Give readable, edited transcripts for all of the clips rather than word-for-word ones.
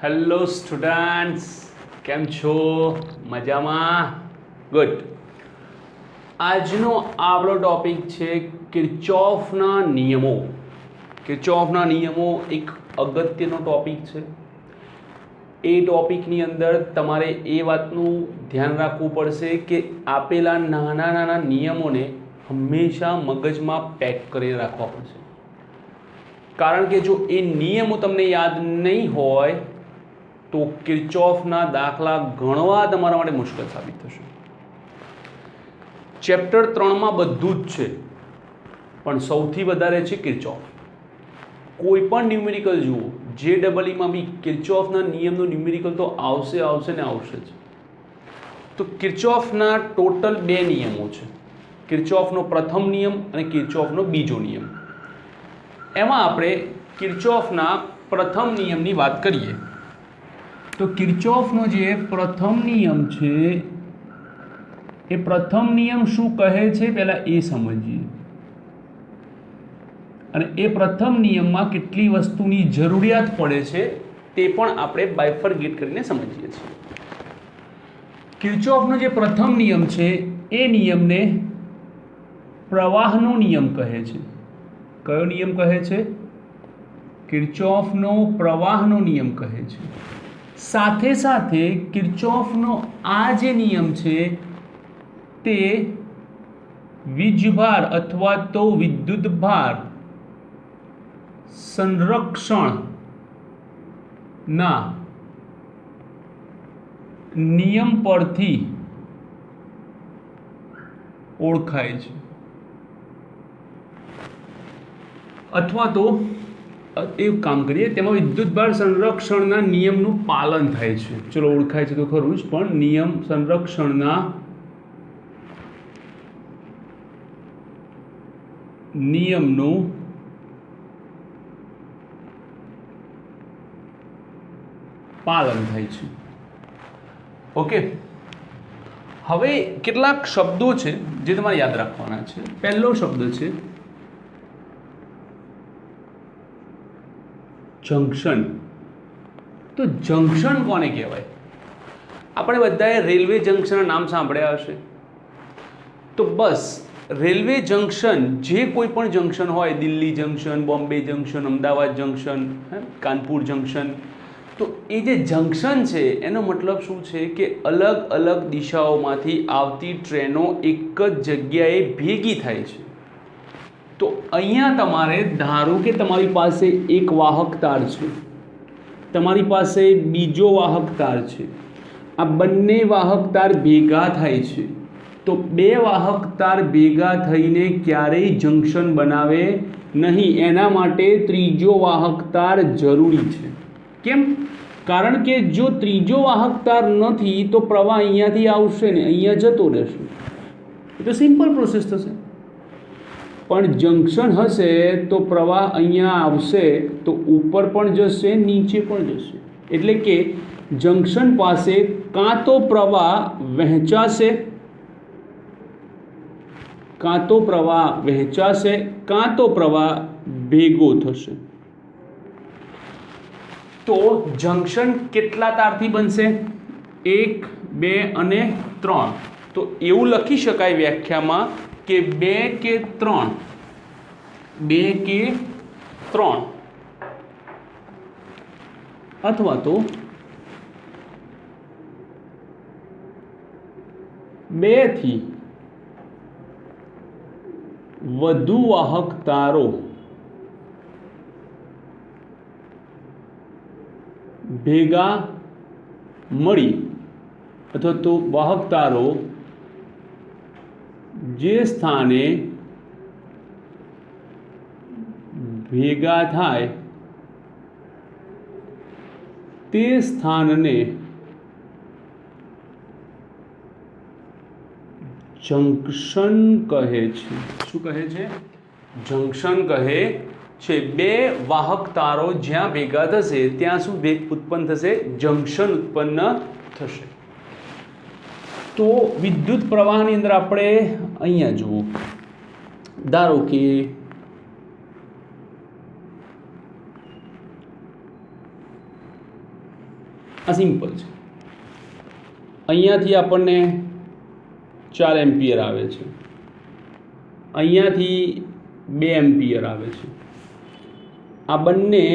Hello students, કેમ છો? મજામાં? ગુડ. આજનો આપણો ટોપિક છે કિર્ચોફના નિયમો. કિર્ચોફના નિયમો એક અગત્યનો ટોપિક છે. એ ટોપિકની અંદર તમારે એ વાતનું ધ્યાન રાખવું પડશે કે આપેલા નાના નાના નિયમોને હંમેશા મગજમાં પેક કરી રાખવા પડશે. કારણ કે જો એ નિયમો તમને યાદ નહીં હોય તો કિર્ચોફના દાખલા ગણવા તમારા માટે મુશ્કેલ સાબિત થશે. ચેપ્ટર 3માં બધું જ છે, પણ સૌથી વધારે છે કિર્ચોફ. કોઈ પણ ન્યુમેરિકલ જુઓ, JEEમાં બી કિર્ચોફના નિયમનો ન્યુમેરિકલ તો આવશે ને આવશે જ. તો કિર્ચોફના ટોટલ 2 નિયમો છે, કિર્ચોફનો પ્રથમ નિયમ અને કિર્ચોફનો બીજો નિયમ. એમાં આપણે કિર્ચોફના પ્રથમ નિયમની વાત કરીએ તો કિર્ચોફનો જે પ્રથમ નિયમ છે એ પ્રથમ નિયમ શું કહે છે પહેલાં એ સમજીએ, અને એ પ્રથમ નિયમમાં કેટલી વસ્તુની જરૂરિયાત પડે છે તે પણ આપણે બાયફર્ગેટ કરીને સમજીએ છીએ. કિર્ચોફનો જે પ્રથમ નિયમ છે એ નિયમને પ્રવાહનો નિયમ કહે છે. કયો નિયમ કહે છે? કિર્ચોફનો પ્રવાહનો નિયમ કહે છે. સાથે સાથે કિર્ચોફનો આ જે નિયમ છે તે વીજભાર અથવા તો વિદ્યુતભાર સંરક્ષણના નિયમ પરથી ઓળખાય છે, અથવા તો એવું કામ કરીએ, તેમાં વિદ્યુતભાર સંરક્ષણના નિયમનું પાલન થાય છે. ચલો, ઓળખાય છે તો ખરું જ, પણ નિયમ સંરક્ષણના નિયમનું પાલન થાય છે. ઓકે, હવે કેટલાક શબ્દો છે જે તમારે યાદ રાખવાના છે. પહેલો શબ્દ છે જંક્શન. તો જંક્શન કોને કહેવાય? આપણે બધાએ રેલવે જંક્શનના નામ સાંભળ્યા હશે. તો બસ રેલવે જંક્શન, જે કોઈ પણ જંક્શન હોય, Delhi junction, Bombay junction, Ahmedabad junction, Kanpur junction, તો એ જે જંક્શન છે એનો મતલબ શું છે કે અલગ અલગ દિશાઓમાંથી આવતી ટ્રેનો એક જ જગ્યાએ ભેગી થાય છે. તો અહીંયા તમારે ધારો કે તમારી પાસે એક વાહક તાર છે, તમારી પાસે બીજો વાહક તાર છે, આ બંને વાહક તાર ભેગા થાય છે. તો 2 વાહક તાર ભેગા થઈને ક્યારેય જંક્શન બનાવે નહીં. એના માટે ત્રીજો વાહક તાર જરૂરી છે. કેમ? કારણ કે જો ત્રીજો વાહક તાર નથી તો પ્રવાહ અહીંયાથી આવશે ને અહીંયા જતો રહેશે. એ તો સિમ્પલ પ્રોસેસ થશે. પણ જંક્શન હશે તો પ્રવાહ અહીંયા આવશે તો ઉપર પણ જશે, નીચે પણ જશે. એટલે કે જંક્શન પાસે કાં તો પ્રવાહ વહેંચાશે, કાં તો પ્રવાહ ભેગો થશે. તો જંક્શન કેટલા તારથી બનશે? 1, 2 અને 3. તો એવું લખી શકાય વ્યાખ્યામાં કે 2 કે 3, અથવા તો 2 થી વધુ વાહક તારો ભેગા મળી, અથવા તો વાહક તારો જે સ્થાને ભેગા થાય તે સ્થાનને જંક્શન કહે છે. શું કહે છે? જંક્શન કહે છે. 2 વાહક તારો જ્યાં ભેગા થશે ત્યાં શું ઉત્પન્ન થશે? જંક્શન ઉત્પન્ન થશે. તો વિદ્યુત પ્રવાહની અંદર આપણે અહીંયા જુઓ, ધારો કે આ સિમ્પલ છે. અહીંયાથી આપણને 4 એમ્પિયર આવે છે, અહીંયાથી 2 એમ્પિયર આવે છે. આ બંને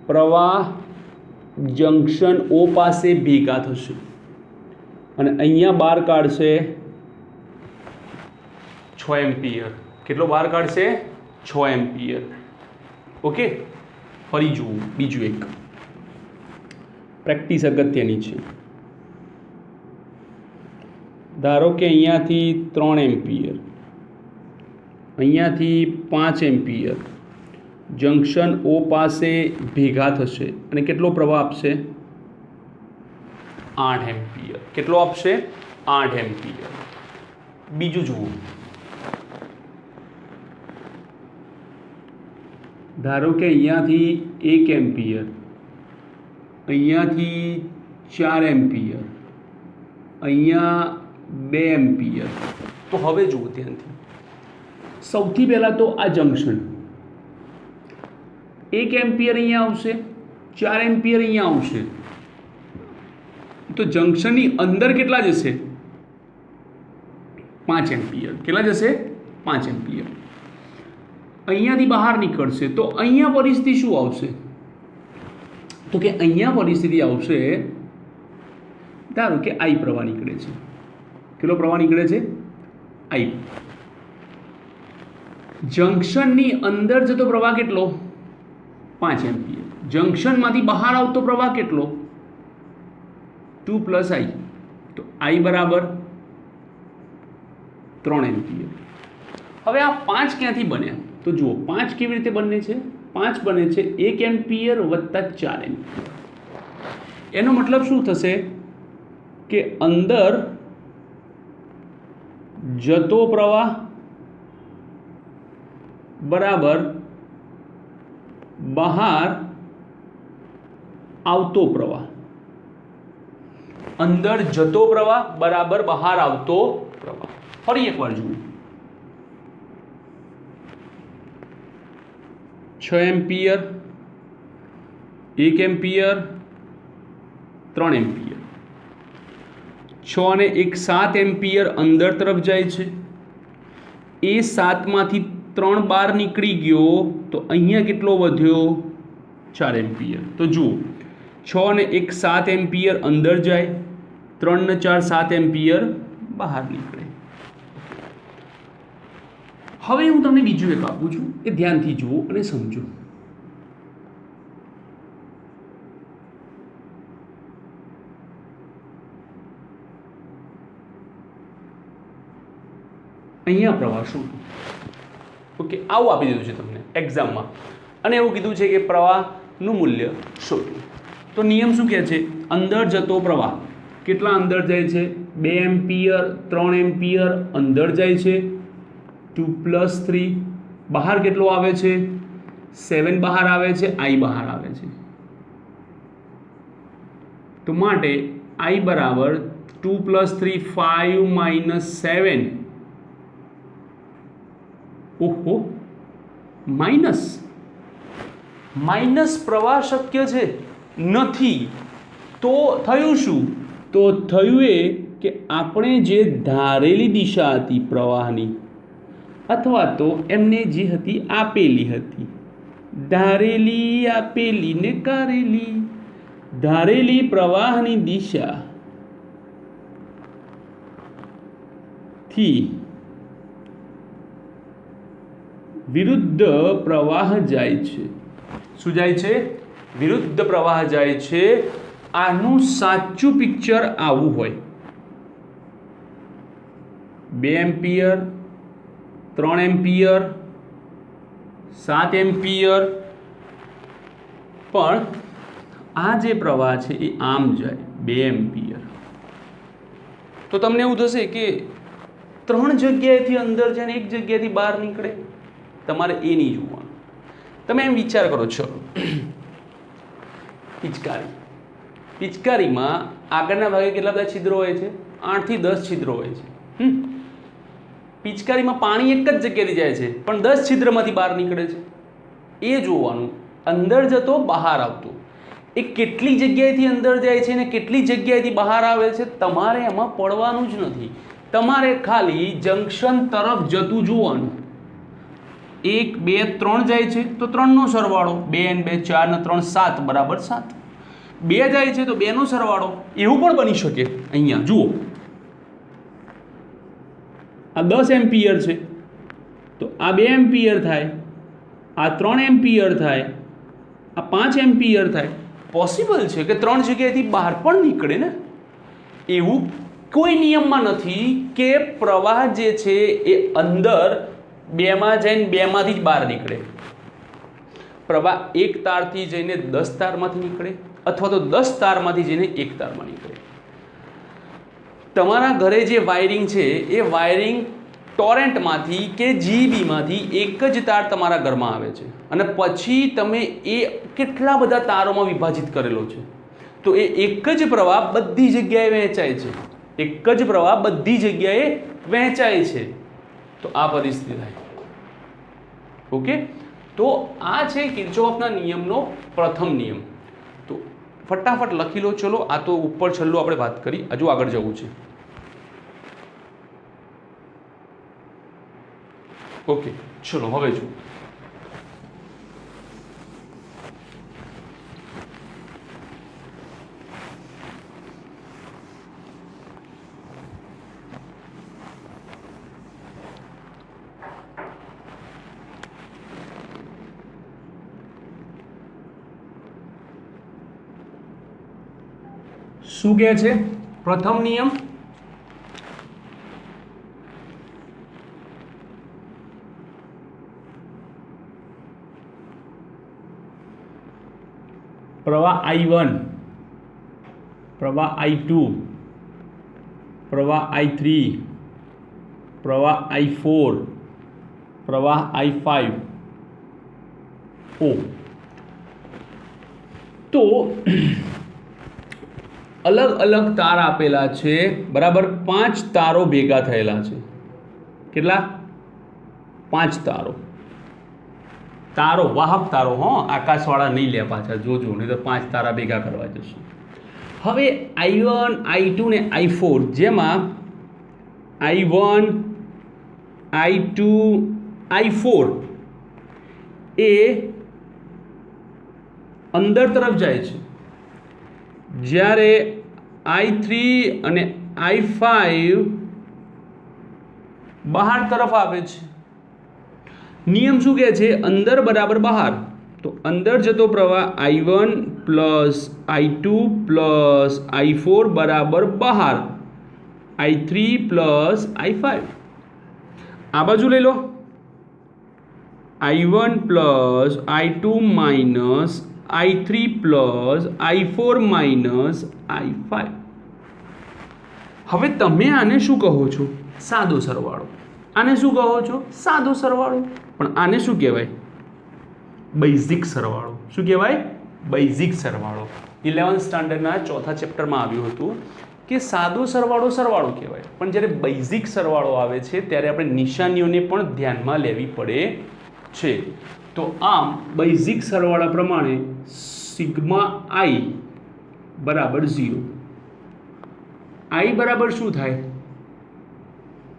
પ્રવાહ જંક્શન O પાસે ભેગા થશે અને અહીંયા બહાર કાઢશે 6 એમ્પિયર. કેટલો બહાર કાઢશે? 6 એમ્પિયર. ઓકે, ફરી જુઓ બીજું એક પ્રેક્ટિસ અગત્યની છે. ધારો કે અહીંયાથી 3 એમ્પિયર, અહીંયાથી 5 એમ્પિયર જંક્શન O પાસે ભેગા થશે અને કેટલો પ્રવાહ આપશે? 8 એમ્પિયર. કેટલો આપશે? 8 એમ્પિયર. બીજું જુઓ, ધારો કે અહીંયાથી 1 એમ્પિયર, અહીંયાથી 4 એમ્પિયર, અહીંયા 2 એમ્પિયર. તો હવે જુઓ ધ્યાનથી. સૌથી પહેલાં તો આ જંક્શન 1 એમ્પિયર અહીંયા આવશે, 4 એમ્પિયર અહીંયા આવશે. તો જંક્શનની અંદર કેટલા જશે? 5 એમ્પિયર. કેટલા જશે? 5 એમ્પિયર. અહીંયાથી બહાર નીકળશે તો અહીંયા પરિસ્થિતિ શું આવશે? તો કે અહીંયા પરિસ્થિતિ આવશે, ધારો કે I પ્રવાહ નીકળે છે. કેટલો પ્રવાહ નીકળે છે? I. જંક્શનની અંદર જતો પ્રવાહ કેટલો? 5 એમ્પિયર. જંક્શનમાંથી બહાર આવતો પ્રવાહ કેટલો? 2 + I. તો I બરાબર 3 એમ્પિયર. હવે આ 5 ક્યાંથી બન્યા? તો જુઓ 5 કેવી રીતે બને છે? 5 બને છે 1 એમ્પિયર વત્તા 4 એમ્પિયર. એનો મતલબ શું થશે કે અંદર જતો પ્રવાહ બરાબર બહાર આવતો પ્રવાહ. અંદર જતો પ્રવાહ બરાબર બહાર આવતો પ્રવાહ. ફરી એકવાર જુઓ, 6 એમ્પિયર, 1 એમ્પિયર, 3 એમ્પિયર. 6 અને 1 7 એમ્પિયર અંદર તરફ જાય છે. એ 7માંથી 3 બહાર નીકળી ગયો તો અહીંયા કેટલો વધ્યો? 4 એમ્પિયર. તો જુઓ 6 અને 1 7 એમ્પિયર અંદર જાય, 3 ને 4 7 એમ્પિયર બહાર નીકળે. હવે હું તમને બીજું એક આપું છું, એ ધ્યાનથી જુઓ અને સમજો. અહીંયા પ્રવાહ શું? ઓકે, આવું આપી દીધું છે તમને એક્ઝામમાં અને એવું કીધું છે કે પ્રવાહનું મૂલ્ય શોધો. તો નિયમ શું કહે છે? અંદર જતો પ્રવાહ કેટલા અંદર જાય છે? 2 એમ્પિયર, 3 એમ્પિયર અંદર જાય છે. 2 + 3 બહાર કેટલો આવે છે? 7 બહાર આવે છે, I બહાર આવે છે. તો માટે I બરાબર 2 + 3 5 - 7. ઓહો, માઇનસ પ્રવાહ શક્ય છે નથી. તો થયું શું? તો થયું એ કે આપણે જે ધારેલી દિશા હતી પ્રવાહની, અથવા તો એમને જે હતી આપેલી હતી, ધારેલી, આપેલી ને કારેલી, ધારેલી પ્રવાહની દિશા થી વિરુદ્ધ પ્રવાહ જાય છે. શું જાય છે? વિરુદ્ધ પ્રવાહ જાય છે. આનું સાચું પિક્ચર આવું હોય: 2 એમ્પિયર, 3 એમ્પિયર, 7 એમ્પિયર. પણ આ જે પ્રવાહ છે એ આમ જાય 2 એમ્પિયર. તો તમને એવું થશે કે 3 જગ્યાએથી અંદર જાય ને 1 જગ્યાએથી બહાર નીકળે. તમારે એ નહીં જોવાનું. તમે એમ વિચાર કરો છો, પિચકારીમાં આગળના ભાગે કેટલા બધા છિદ્રો હોય છે? 8 થી 10 છિદ્રો હોય છે. પિચકારીમાં પાણી એક જ જગ્યાએથી જાય છે પણ 10 છિદ્રમાંથી બહાર નીકળે છે. એ જોવાનું, અંદર જતો બહાર આવતો. એ કેટલી જગ્યાએથી અંદર જાય છે ને કેટલી જગ્યાએથી બહાર આવે છે તમારે એમાં પડવાનું જ નથી. તમારે ખાલી જંક્શન તરફ જતું જોવાનું. 1 2 3 જાય છે તો 3નો સરવાળો, 2 અને 2 4 ને 3 7 બરાબર 7. 2 જાય છે તો 2નો સરવાળો. એવું પણ બની શકે. અહીંયા જુઓ, આ 10 એમ્પિયર છે તો આ 2 એમ્પિયર થાય, આ 3 એમ્પિયર થાય, આ 5 એમ્પિયર થાય. પોસિબલ છે કે 3 જગ્યાએથી બહાર પણ નીકળે ને. એવું કોઈ નિયમમાં નથી કે પ્રવાહ જે છે એ અંદર 2માં જઈને 2માંથી જ બહાર નીકળે. પ્રવાહ એક તારથી જઈને 10 તારમાંથી નીકળે અથવા તો 10 તારમાંથી જઈને 1 તારમાં નીકળે. તમારા ઘરે જે વાયરિંગ છે એ વાયરિંગ ટોરેન્ટમાંથી કે જીબીમાંથી એક જ તાર તમારા ઘરમાં આવે છે અને પછી તમે એ કેટલા બધા તારોમાં વિભાજિત કરેલો છે. તો એ એક જ પ્રવાહ બધી જગ્યાએ વહેંચાય છે. એક જ પ્રવાહ બધી જગ્યાએ વહેંચાય છે. તો આ પરિસ્થિતિ થાય. ઓકે, તો આ છે કિર્ચોફના નિયમનો પ્રથમ નિયમ. તો ફટાફટ લખી લો. ચલો, આ તો ઉપર છેલ્લું આપણે વાત કરી, હજુ આગળ જવું છે. ઓકે, ચલો હવે જુઓ. શું કહે છે પ્રથમ નિયમ? પ્રવાહ I1, પ્રવાહ I2, પ્રવાહ I3, પ્રવાહ I4, પ્રવાહ I5 O. તો અલગ અલગ તાર આપેલા છે, બરાબર. 5 તારો ભેગા થયેલા છે. કેટલા? 5 તારો. તારો, વાહક તારો, આકાશવાળા નહીં લે પાછા, જોજો, નહીં તો 5 તારા ભેગા કરવા જશે. હવે I1, I2 ને I4, જેમાં I1, I2, I4 એ અંદર તરફ જાય છે, જ્યારે I3 અને I5 બહાર તરફ આવે છે. નિયમ શું કહે છે? અંદર બરાબર બહાર. તો અંદર જતો પ્રવાહ I1 plus I2 plus I4 બરાબર બહાર I3 પ્લસ I5. આ બાજુ લઈ લો, I1 plus I2 minus I3 plus I4 minus I5. હવે તમે આને શું કહો છો? સાદો સરવાળો. આને શું કહો છો? સાદો સરવાળો. પણ આને શું કહેવાય? બેઝિક સરવાળો. શું કહેવાય? બેઝિક સરવાળો. 11th સ્ટાન્ડર્ડના ચોથા ચેપ્ટરમાં આવ્યું હતું કે સાદો સરવાળો સરવાળો કહેવાય, પણ જ્યારે બેઝિક સરવાળો આવે છે ત્યારે આપણે નિશાનીઓને પણ ધ્યાનમાં લેવી પડે છે. તો આમ બેઝિક સરવાળા પ્રમાણે સિગ્મા I બરાબર 0. I બરાબર શું થાય?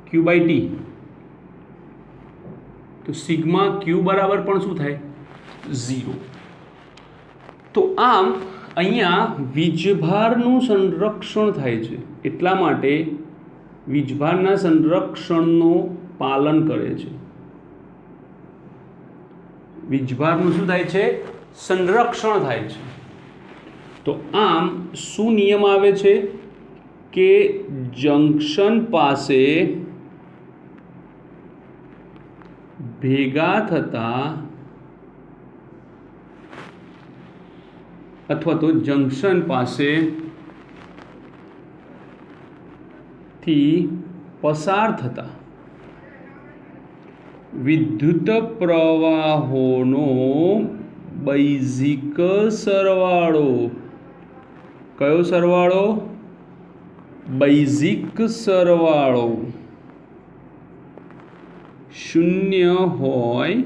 Q/T. તો સિગ્મા Q બરાબર પણ શું થાય? 0. તો આમ અહીંયા વીજભારનું સંરક્ષણ થાય છે. એટલા માટે વીજભારના સંરક્ષણનું પાલન કરે છે. વીજભારનું શું થાય છે? સંરક્ષણ થાય છે. તો આમ શું નિયમ આવે છે કે જંક્શન પાસે ભેગા થતા અથવા તો જંક્શન પાસેથી પસાર થતા વિદ્યુત પ્રવાહોનો બેઝિક સરવાળો. કયો સરવાળો? બેઝિક સરવાળો 0 હોય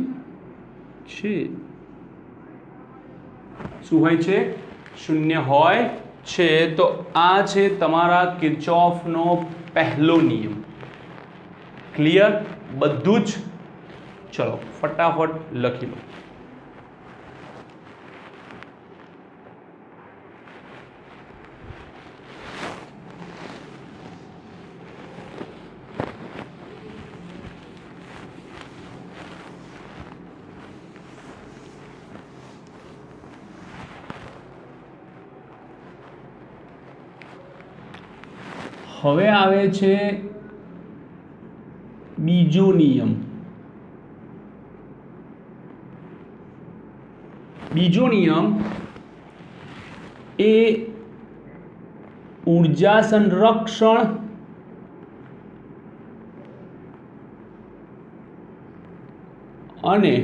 છે. શું હોય છે? શૂન્ય હોય છે તો આ છે તમારા કિર્ચોફનો પહેલો નિયમ. ક્લિયર? બધું જ? ચલો ફટાફટ લખી લો. હવે આવે છે બીજો નિયમ. બીજો નિયમ એ ઊર્જા સંરક્ષણ અને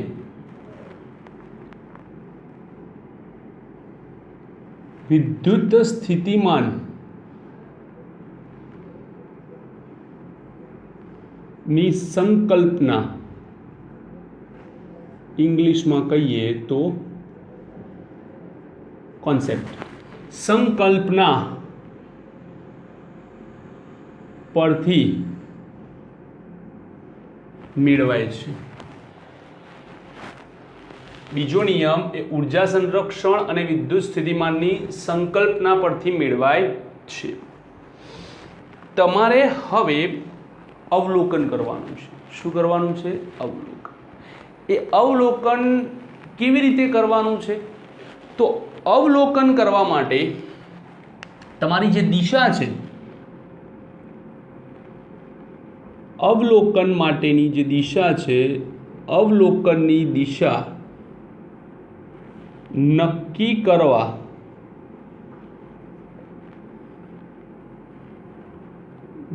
વિદ્યુત સ્થિતિમાન ની સંકલ્પના, ઇંગ્લિશમાં કહીએ તો કોન્સેપ્ટ, સંકલ્પના પરથી મેળવાય છે. બીજો નિયમ એ ઊર્જા સંરક્ષણ અને વિદ્યુત સ્થિતિમાનની સંકલ્પના પરથી મેળવાય છે. તમારે હવે અવલોકન કરવાનું છે. શું કરવાનું છે? અવલોકન. એ અવલોકન કેવી રીતે કરવાનું છે? તો અવલોકન કરવા માટે તમારી જે દિશા છે, અવલોકન માટેની જે દિશા છે, અવલોકનની દિશા નક્કી કરવા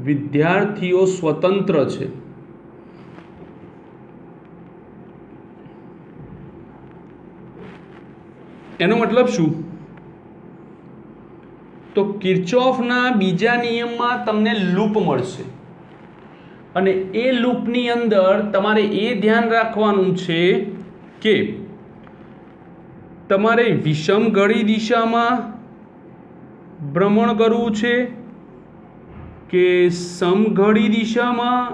વિદ્યાર્થીઓ સ્વતંત્ર છે. એનો મતલબ શું? તો કિર્ચોફના બીજા નિયમમાં તમને લૂપ મળશે અને એ લૂપની અંદર તમારે એ ધ્યાન રાખવાનું છે કે તમારે વિષમ ઘડી દિશામાં ભ્રમણ કરવું છે કે સમઘડી દિશામાં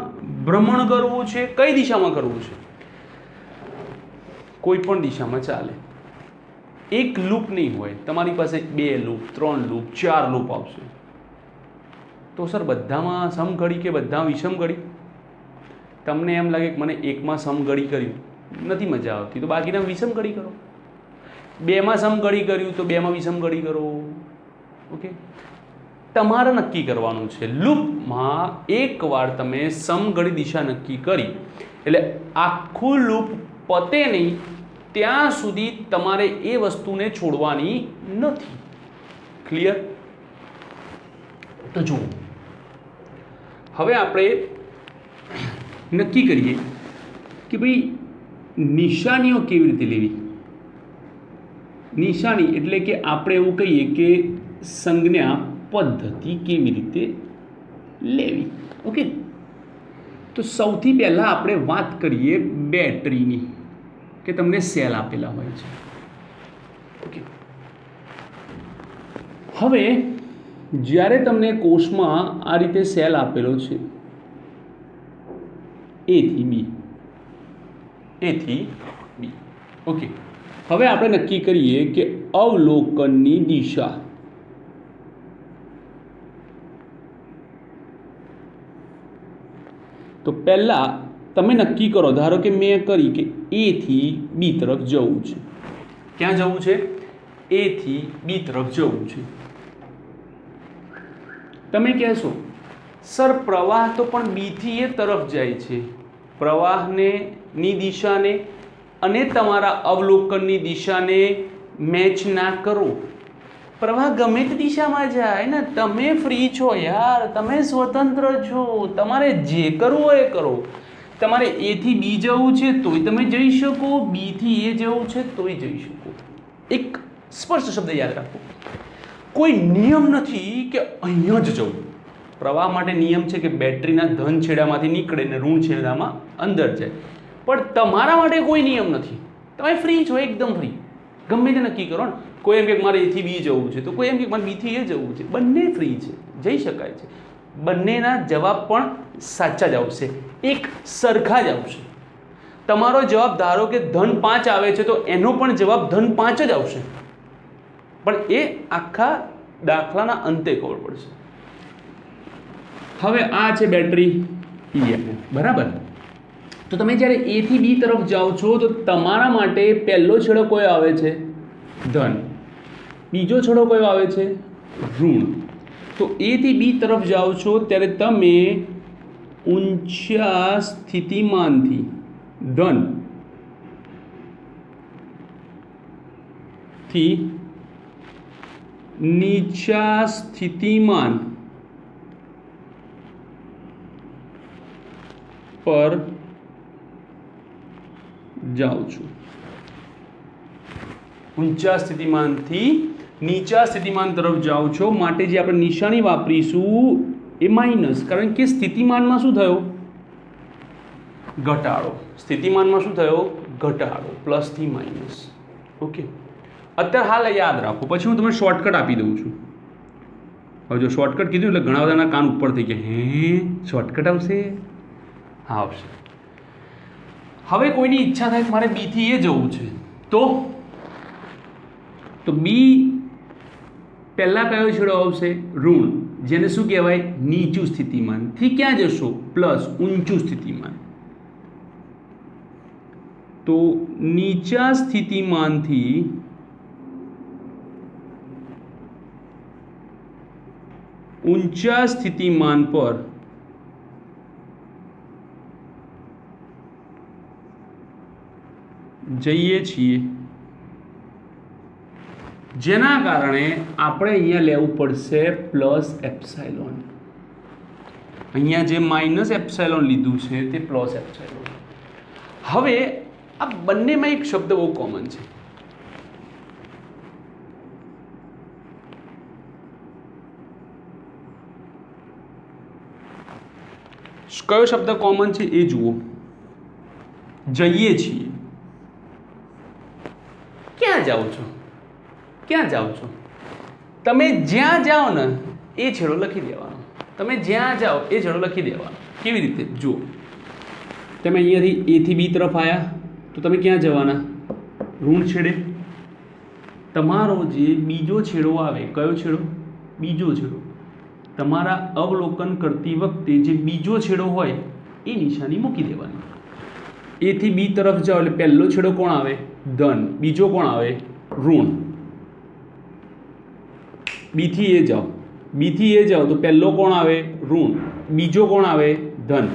ભ્રમણ કરવું છે. કઈ દિશામાં કરવું છે? કોઈ પણ દિશામાં ચાલે. એક લૂપ નહીં હોય, તમારી પાસે 2 લૂપ, 3 લૂપ, 4 લૂપ આવશે. તો સર બધામાં સમઘડી કે બધા વિષમ ઘડી? તમને એમ લાગે કે મને એકમાં સમઘડી કર્યું, નથી મજા આવતી, તો બાકીના વિષમ ઘડી કરો. 2માં સમઘડી કર્યું તો 2માં વિષમ ઘડી કરો. ઓકે, તમારે નક્કી કરવાનું છે. લૂપમાં એકવાર તમે સમઘડી દિશા નક્કી કરી એટલે આખું લૂપ પતે નહીં ત્યાં સુધી તમારે એ વસ્તુને છોડવાની નથી. ક્લિયર? તો જુઓ, હવે આપણે નક્કી કરીએ કે ભાઈ નિશાનીઓ કેવી રીતે લેવી. નિશાની એટલે કે આપણે એવું કહીએ કે સંજ્ઞા પદ્ધતિ કેવી રીતે લેવી. ઓકે, તો સૌથી પહેલાં આપણે વાત કરીએ બેટરીની, કે તમને સેલ આપેલા હોય છે. ઓકે, હવે જ્યારે તમને કોષમાં આ રીતે સેલ આપેલો છે A થી B, A થી B. ઓકે, હવે આપણે નક્કી કરીએ કે અવલોકનની દિશા. તો પહેલાં તમે નક્કી કરો, ધારો કે મેં કરી કે A થી B તરફ જવું છે. ક્યાં જવું છે? A થી B તરફ જવું છે. તમે કહેશો સર પ્રવાહ તો પણ B થી A તરફ જાય છે. પ્રવાહની દિશાને અને તમારા અવલોકનની દિશાને મેચ ના કરો. પ્રવાહ ગમે તે દિશામાં જાય ને, તમે ફ્રી છો યાર, તમે સ્વતંત્ર છો, તમારે જે કરવું હોય એ કરો. તમારે A થી B જવું છે તોય તમે જઈ શકો, B થી A જવું છે તોય જઈ શકો. એક સ્પષ્ટ શબ્દ યાદ રાખો, કોઈ નિયમ નથી કે અહીંયા જ જવું. પ્રવાહ માટે નિયમ છે કે બેટરીના ધન છેડામાંથી નીકળે ને ઋણ છેડામાં અંદર જાય, પણ તમારા માટે કોઈ નિયમ નથી. તમે ફ્રી છો, એકદમ ફ્રી, ગમે તે નક્કી કરો ને. કોઈ એમ કે મારે એથી બી જવું છે, તો કોઈ એમ કે મારે બીથી એ જવું છે. બંને ફ્રી છે, જઈ શકાય છે. બંનેના જવાબ પણ સાચા જ આવશે, એક સરખા જ આવશે. તમારો જવાબ ધારો કે ધન 5 આવે છે તો એનો પણ જવાબ ધન 5 જ આવશે, પણ એ આખા દાખલાના અંતે ખબર પડશે. હવે આ છે બેટરી EMF, બરાબર. તો તમે જ્યારે A થી B તરફ જાઓ છો તો તમારા માટે પહેલો છેડો કયો આવે છે? ધન. બીજો છેડો કયો આવે છે? ઋણ. તો A થી B તરફ જાઓ છો ત્યારે તમે ઊંચા સ્થિતિમાનથી ધન થી નીચા સ્થિતિમાન પર જાઓ છો. ઊંચા સ્થિતિમાનથી નીચા સ્થિતિમાન તરફ જાઓ છો, માટે જે આપણે નિશાની વાપરીશું એ માઇનસ, કારણ કે સ્થિતિમાનમાં શું થયો? ઘટાડો. સ્થિતિમાનમાં શું થયો? ઘટાડો. પ્લસથી માઇનસ. ઓકે, અત્યારે હાલ યાદ રાખો, પછી હું તમને શોર્ટકટ આપી દઉં છું. હવે જો શોર્ટકટ કીધું એટલે ઘણા બધાના કાન ઉપર થઈ ગયા, હે શોર્ટકટ આવશે? હા આવશે. હવે કોઈની ઈચ્છા થાય કે મારે B થી A જવું છે, તો B પહેલા કયો છેડો આવશે? ઋણ, જેને શું કહેવાય? નીચું સ્થિતિમાન. થી ક્યાં જશો? પ્લસ, ઊંચું સ્થિતિમાન. તો નીચા સ્થિતિમાનથી ઊંચા સ્થિતિમાન પર જઈએ છીએ, જેના કારણે આપણે અહીંયા લેવું પડશે પ્લસ એપ્સાઇલોન. અહીંયા જે માઇનસ એપ્સાઇલોન લીધું છે તે પ્લસ એપ્સાઇલોન. હવે આ બંનેમાં એક શબ્દ બહુ કોમન છે, કયો શબ્દ કોમન છે એ જુઓ. જઈએ છીએ. ક્યાં જાઓ છો? ક્યાં જાઓ છો? તમે જ્યાં જાઓ ને એ છેડો લખી દેવાનો. તમે જ્યાં જાઓ એ છેડો લખી દેવાનો. કેવી રીતે? જુઓ, તમે અહીંયાથી A થી B તરફ આવ્યા તો તમે ક્યાં જવાના? ઋણ છેડે. તમારો જે બીજો છેડો આવે, કયો છેડો? બીજો છેડો. તમારા અવલોકન કરતી વખતે જે બીજો છેડો હોય એ નિશાની મૂકી દેવાની. A થી B તરફ જાઓ એટલે પહેલો છેડો કોણ આવે? ધન. બીજો કોણ આવે? ઋણ. B થી A જાઓ, B થી A જાઓ તો પહેલો કોણ આવે? ઋણ. બીજો કોણ આવે? ધન.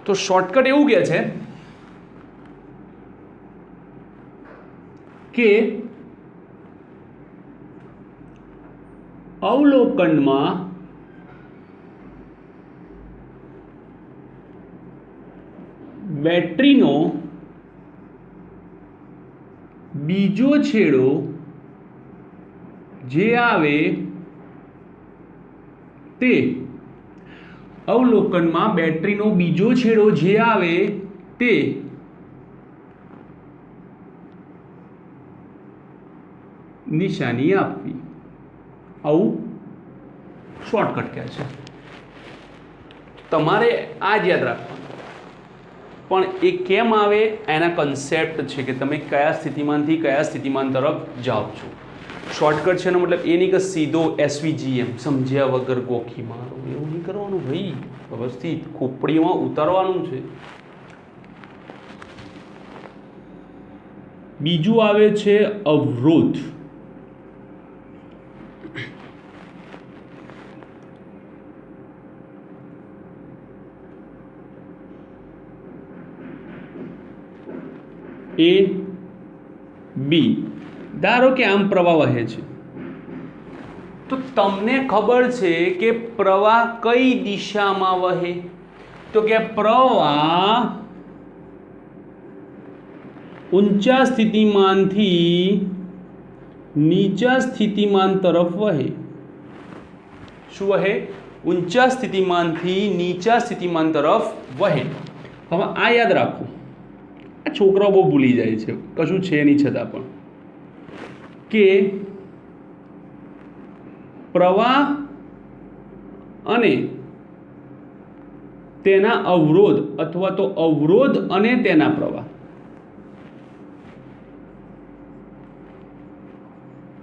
તો શોર્ટકટ એવું કહે છે કે અવલોકનમાં બેટરીનો બીજો છેડો જે આવે તે અવલોકનમાં બેટરીનો બીજો છેડો જે આવે તે નિશાની આપવી. આવું શોર્ટકટ કહે છે. તમારે આ જ યાદ રાખવાનું, પણ એ કેમ આવે એના કન્સેપ્ટ છે કે તમે કયા સ્થિતિમાનથી કયા સ્થિતિમાન તરફ જાઓ છો. શોર્ટકટ છે એનો મતલબ એ નહીં કે સીધો SVGM સમજ્યા વગર ગોખી મારો, એવું નહીં કરવાનું ભાઈ. વ્યવસ્થિત ખોપડીમાં ઉતારવાનું છે. બીજું આવે છે અવરોધ. A B, ધારો કે આમ પ્રવાહ વહે છે તો તમને ખબર છે કે પ્રવાહ કઈ દિશામાં વહે? તો કે પ્રવાહ ઊંચા સ્થિતિમાનથી નીચા સ્થિતિમાન તરફ વહે. શું વહે? ઊંચા સ્થિતિમાનથી નીચા સ્થિતિમાન તરફ વહે. હવે આ યાદ રાખો, આ છોકરાઓ બહુ ભૂલી જાય છે, કશું છે નહીં છતાં પણ, કે પ્રવાહ અને તેના અવરોધ અથવા તો અવરોધ અને તેના પ્રવાહ,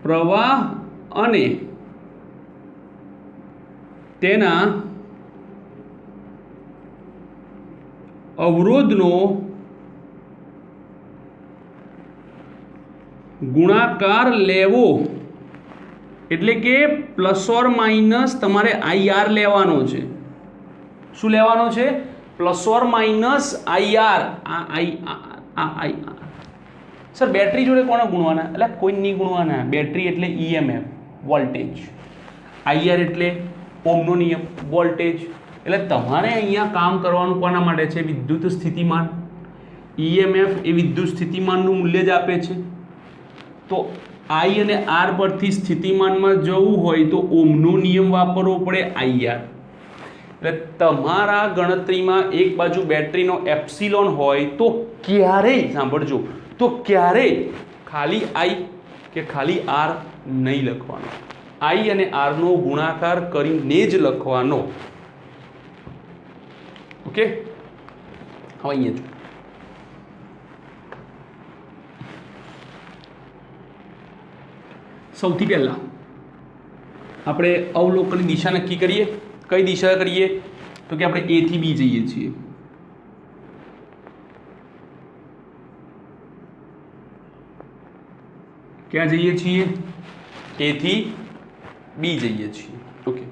પ્રવાહ અને તેના અવરોધનો ગુણાકાર લેવો, એટલે કે પ્લસ ઓર માઇનસ તમારે IR લેવાનો છે. શું લેવાનો છે? Plus or minus IR. Sir battery જોડે કોને ગુણવાના? એટલે કોઈ નહીં ગુણવાના. બેટરી એટલે EMF વોલ્ટેજ, IR એટલે ઓહમનો નિયમ વોલ્ટેજ. એટલે તમારે અહીંયા કામ કરવાનું કોના માટે છે? વિદ્યુત સ્થિતિમાન. EMF એ વિદ્યુત સ્થિતિમાનનું મૂલ્ય જ આપે છે. તો I અને R પરથી સ્થિતિમાનમાં જવું હોય તો ઓહમનો નિયમ વાપરવો પડે, IR. એટલે તમારા ગણતરીમાં એક બાજુ બેટરીનો એપ્સિલોન હોય તો ક્યારેય, સાંભળજો, તો ક્યારેય ખાલી I કે ખાલી R નહીં લખવાનો. I અને R નો ગુણાકાર કરીને જ લખવાનો. ઓકે, હવે અહીંયા જો સૌથી પહેલા આપણે અવલોકનની દિશા નક્કી કરીએ. કઈ દિશા કરીએ? તો કે આપણે A થી B જઈએ છીએ. ક્યાં જઈએ છીએ? A થી B જઈએ છીએ. ઓકે,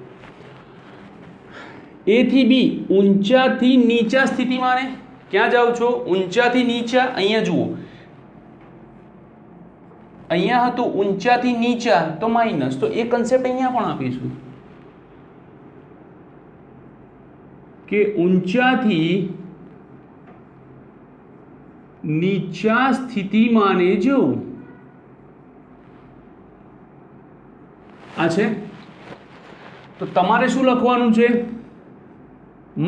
A થી B ઊંચાથી નીચા સ્થિતિમાને. ક્યાં જાઓ છો? ઊંચાથી નીચા. અહીંયા જુઓ, અહીંયા હતું ઊંચાથી નીચા તો માઇનસ, તો એ કન્સેપ્ટ અહીંયા પણ આપીશું કે ઊંચાથી નીચા સ્થિતિમાને જવું. આ છે, તો તમારે શું લખવાનું છે?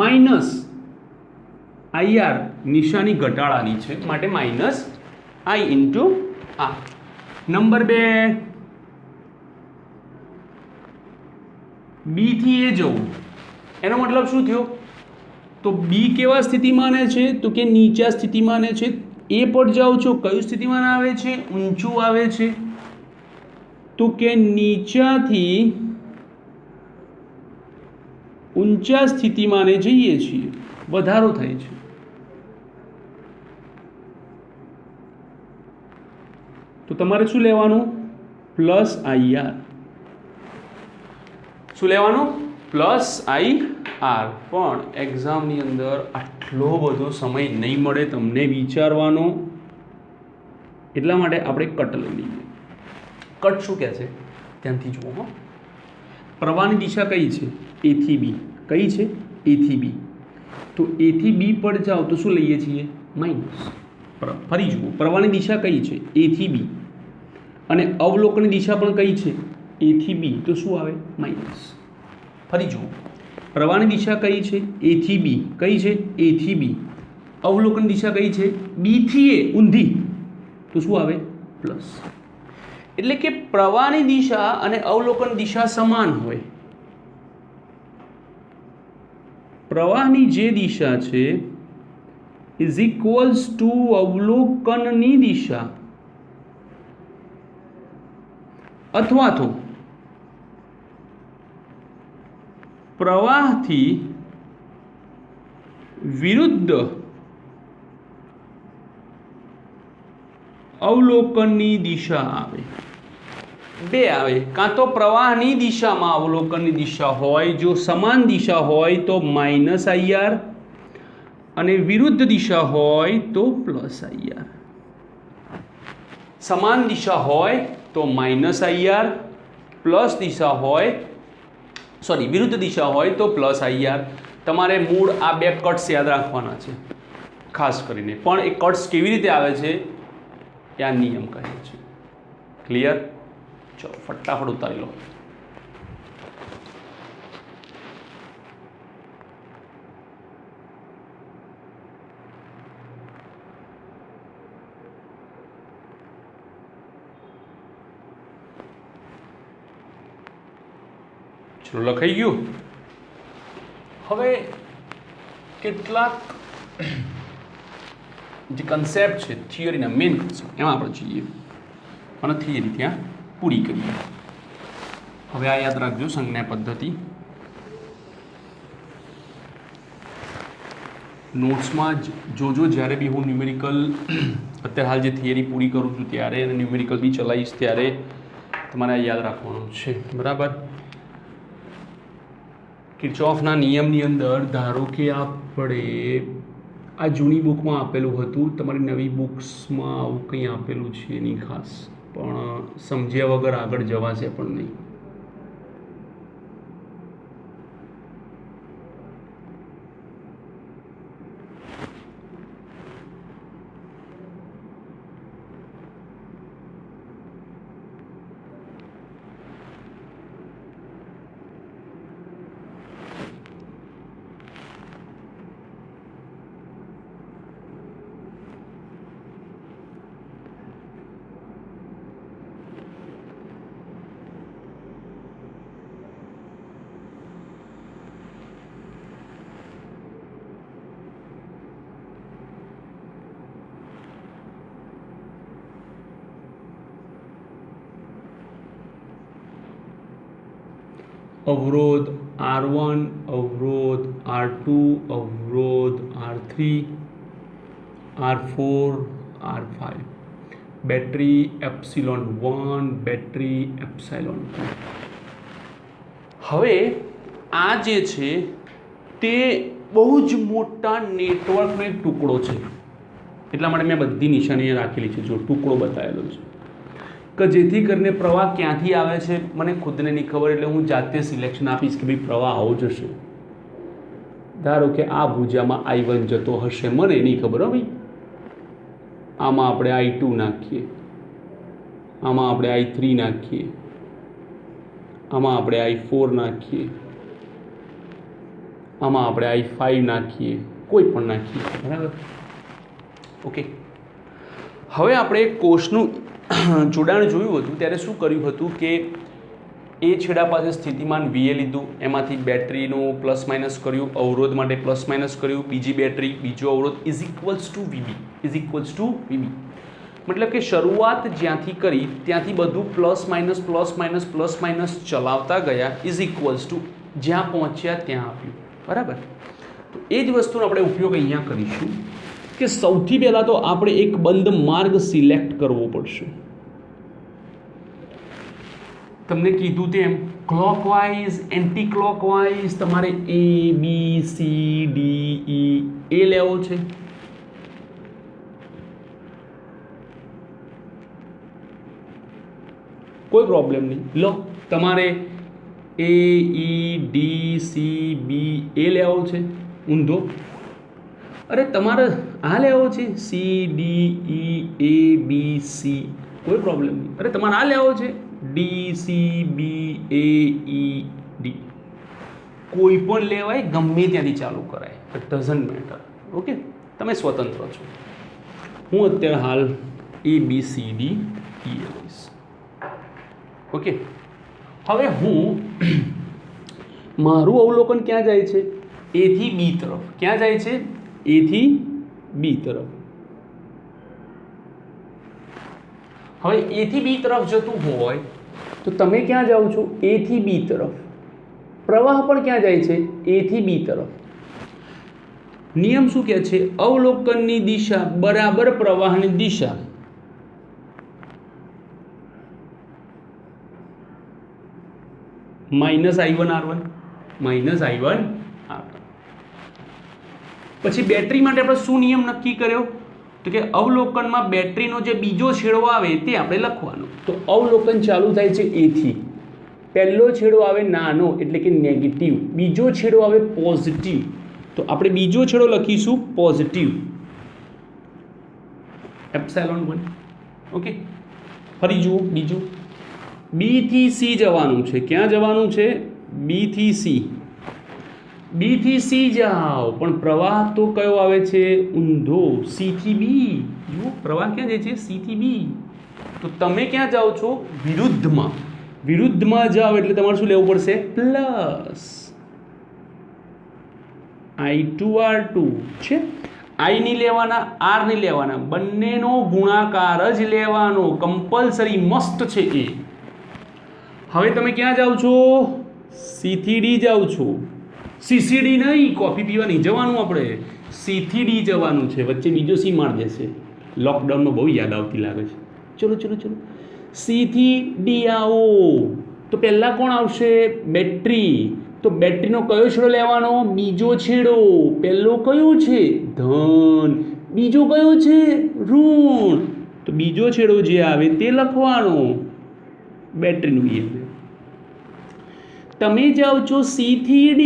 માઇનસ IR, નિશાની ઘટાડાની છે માટે minus I into R. Number 2, B થી A જવું. એનો મતલબ શું થયો? તો B કેવા સ્થિતિમાને છે? તો કે નીચા સ્થિતિમાને છે. A પર જાઓ છો, કયું સ્થિતિમાન આવે છે? ઊંચું આવે છે. તો કે નીચાથી ઊંચા સ્થિતિમાને જઈએ છીએ, વધારો થાય છે. તો તમારે શું લેવાનું? Plus IR. શું લેવાનું? Plus IR. પણ એક્ઝામની અંદર આટલો બધો સમય નહીં મળે તમને વિચારવાનો, એટલા માટે આપણે કટ લઈ લઈએ. કટ શું કહે છે? ત્યાંથી જુઓ. હો, પ્રવાહની દિશા કઈ છે? A થી B. કઈ છે? A થી B. તો A થી B પર જાઓ તો શું લઈએ છીએ? માઇનસ. ફરી જુઓ, પ્રવાહની દિશા કઈ છે? A થી B. અને અવલોકનની દિશા પણ કઈ છે? A થી B. તો શું આવે? માઇનસ. ફરી જુઓ, પ્રવાહની દિશા કઈ છે? A થી B. કઈ છે? A થી B. અવલોકન દિશા કઈ છે? B થી A, ઊંધી. તો શું આવે? પ્લસ. એટલે કે પ્રવાહની દિશા અને અવલોકન દિશા સમાન હોય. પ્રવાહની જે દિશા છે ઇઝ ઇક્વલ્સ ટુ અવલોકનની દિશા, અથવા તો પ્રવાહથી વિરુદ્ધ અવલોકનની દિશા આવે. બે આવે, કાં તો પ્રવાહની દિશામાં અવલોકનની દિશા હોય, જો સમાન દિશા હોય તો માઇનસ IR, અને વિરુદ્ધ દિશા હોય તો પ્લસ IR. સમાન દિશા હોય તો માઇનસ IR, પ્લસ દિશા હોય, સોરી, વિરુદ્ધ દિશા હોય તો પ્લસ IR. તમારે મૂળ આ બે કટ્સ યાદ રાખવાના છે ખાસ કરીને. પણ એ કટ્સ કેવી રીતે આવે છે એ આ નિયમ કહે છે. ક્લિયર? ચલો ફટાફટ ઉતારી લો. ચલો લખાઈ ગયું. હવે કેટલાક જે કન્સેપ્ટ છે થિયરીના મેઇન કન્સેપ્ટ એમાં આપણે જઈએ અને થિયરી ત્યાં પૂરી કરીએ. હવે આ યાદ રાખજો, સંજ્ઞા પદ્ધતિ. નોટ્સમાં જોજો જ્યારે બી હું ન્યુમેરિકલ અત્યારે હાલ જે થિયરી પૂરી કરું છું ત્યારે અને ન્યુમેરિકલ બી ચલાવીશ ત્યારે તમારે આ યાદ રાખવાનું છે, બરાબર. કિર્ચોફના નિયમની અંદર ધારો કે આપણે આ જૂની બુકમાં આપેલું હતું, તમારી નવી બુક્સમાં આવું કંઈ આપેલું છે નહીં ખાસ, પણ સમજ્યા વગર આગળ જવાશે પણ નહીં. અવરોધ R1, અવરોધ R2, અવરોધ R3, R4, R5, battery ε1, battery ε2. હવે આ જે છે તે બહુ જ મોટા નેટવર્કનો એક ટુકડો છે, એટલા માટે મેં બધી નિશાનીઓ રાખેલી છે. જો ટુકડો બતાવેલો છે કે જેથી કરીને પ્રવાહ ક્યાંથી આવે છે મને ખુદને નહીં ખબર, એટલે હું જાતે સિલેક્શન આપીશ કે ભાઈ પ્રવાહ આવો જશે. ધારો કે આ ભુજામાં I1 જતો હશે, મને નહીં ખબર હો ભાઈ. આમાં આપણે I2 નાખીએ, આમાં આપણે I3 નાખીએ, આમાં આપણે I4 નાખીએ, આમાં આપણે I5 નાખીએ, કોઈ પણ નાખીએ, બરાબર. ઓકે, હવે આપણે કોષનું જોડાણ જોયું હતું ત્યારે શું કર્યું હતું કે એ છેડા પાસે સ્થિતિમાન VA લીધું, એમાંથી બેટરીનું પ્લસ માઇનસ કર્યું, અવરોધ માટે પ્લસ માઇનસ કર્યું, બીજી બેટરી બીજો અવરોધ ઇઝ ઇક્વલ્સ ટુ VB. મતલબ કે શરૂઆત જ્યાંથી કરી ત્યાંથી બધું પ્લસ માઇનસ ચલાવતા ગયા ઇઝ ઇક્વલ્સ ટુ જ્યાં પહોંચ્યા ત્યાં આપ્યું, બરાબર. તો એ જ વસ્તુનો આપણે ઉપયોગ અહીંયા કરીશું કે સૌથી પહેલાં તો આપણે એક બંધ માર્ગ સિલેક્ટ કરવો પડશે. તમને કીધું તેમ ક્લોકવાઇઝ, એન્ટી ક્લોકવાઇઝ તમારે ABCDE લેવો છે. કોઈ પ્રોબ્લેમ નહીં, લો તમારે AEDCBA લેવો છે ઊંધો. અરે તમારે આ લેવો છે CDEABC, કોઈ પ્રોબ્લેમ નહીં. અરે તમારે આ લેવો છે DCBAED, કોઈ પણ લેવાય, ગમે ત્યાંથી ચાલુ કરાય, ઇટ ડઝન્ટ મેટર. ઓકે, તમે સ્વતંત્ર છો. હું અત્યારે હાલ ABCDE લઈશ. ઓકે, હવે હું મારું અવલોકન ક્યાં જાય છે? A થી B તરફ. ક્યાં જાય છે? A થી B તરફ. હવે A થી B તરફ જતું હોય તો તમે ક્યાં જાઓ છો? A થી B તરફ. પ્રવાહ પણ ક્યાં જાય છે? A થી B તરફ. નિયમ શું કહે છે? અવલોકનની દિશા બરાબર પ્રવાહની દિશા. -I1R1 -I1R2. પછી બેટરી માટે આપણે શું નિયમ નક્કી કર્યો? તો કે અવલોકનમાં બેટરીનો જે બીજો છેડો આવે તે આપણે લખવાનો. તો અવલોકન ચાલુ થાય છે A થી. પહેલો છેડો આવે નાનો એટલે કે નેગેટિવ, બીજો છેડો આવે પોઝિટિવ. તો આપણે બીજો છેડો લખીશું પોઝિટિવ ε1. ઓકે, ફરી જુઓ બીજું. B થી C જવાનું છે. ક્યાં જવાનું છે? B થી C. B થી C જાઓ, પણ પ્રવાહ તો કયો આવે છે? ઊંધો, C થી B. જુઓ પ્રવાહ ક્યાં જાય છે? C થી B. તો તમે ક્યાં જાઓ છો? વિરુદ્ધમાં. વિરુદ્ધમાં જાઓ એટલે તમારે શું લેવું પડશે? પ્લસ I2R2 છે. I નહીં લેવાના, R નહીં લેવાના, બંનેનો ગુણાકાર જ લેવાનો, કમ્પલસરી મસ્ત છે એ. હવે તમે ક્યાં જાઓ છો? C થી D જાઓ છો. CCD નહીં, કોફી પીવા નહીં જવાનું, આપણે C થી D જવાનું છે. વચ્ચે બીજો C માર દેશે. લોકડાઉનમાં બહુ યાદ આવતી લાગે છે. ચલો ચલો ચલો, C થી D આવો તો પહેલાં કોણ આવશે? બેટરી. તો બેટરીનો કયો છેડો લેવાનો? બીજો છેડો. પહેલો કયો છે? ધન. બીજો કયો છે? ઋણ. તો બીજો છેડો જે આવે તે લખવાનો, બેટરીનું EMF. તમે જાઓ છો C થી D,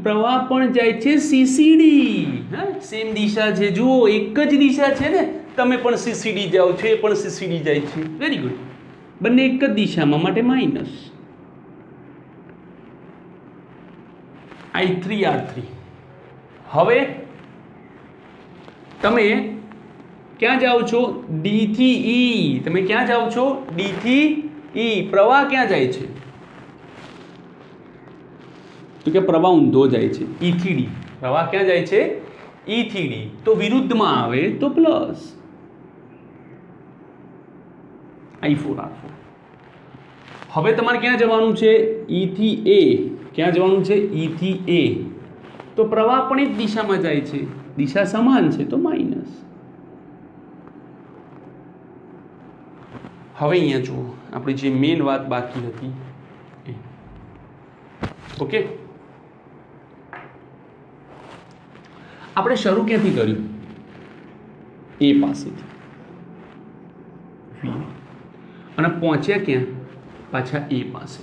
પ્રવાહ પણ જાય છે CCD. હા, સેમ દિશા છે. જુઓ, એક જ દિશા છે ને. તમે પણ CCD જાઓ છો, એ પણ CCD જાય છે. વેરી ગુડ, બંને એક જ દિશામાં, માટે માઇનસ I3R3. હવે તમે ક્યાં જાઓ છો? D થી E. તમે ક્યાં જાઓ છો? D થી E. પ્રવાહ ક્યાં જાય છે? તો કે પ્રવાહ ઊંધો જાય છે, E થી D. પ્રવાહ ક્યાં જાય છે? E થી D. તો વિરુદ્ધમાં આવે તો પ્લસ I4R4. હવે તમારે ક્યાં જવાનું છે? E થી A. ક્યાં જવાનું છે? E થી A. તો પ્રવાહ પણ એક દિશામાં જાય છે, દિશા સમાન છે, તો માઇનસ. હવે અહીંયા જુઓ, આપણી જે મેઇન વાત બાકી હતી એ. ઓકે, આપણે શરૂ ક્યાંથી કર્યું? A પાસેથી V, અને પહોંચ્યા ક્યાં? પાછા A પાસે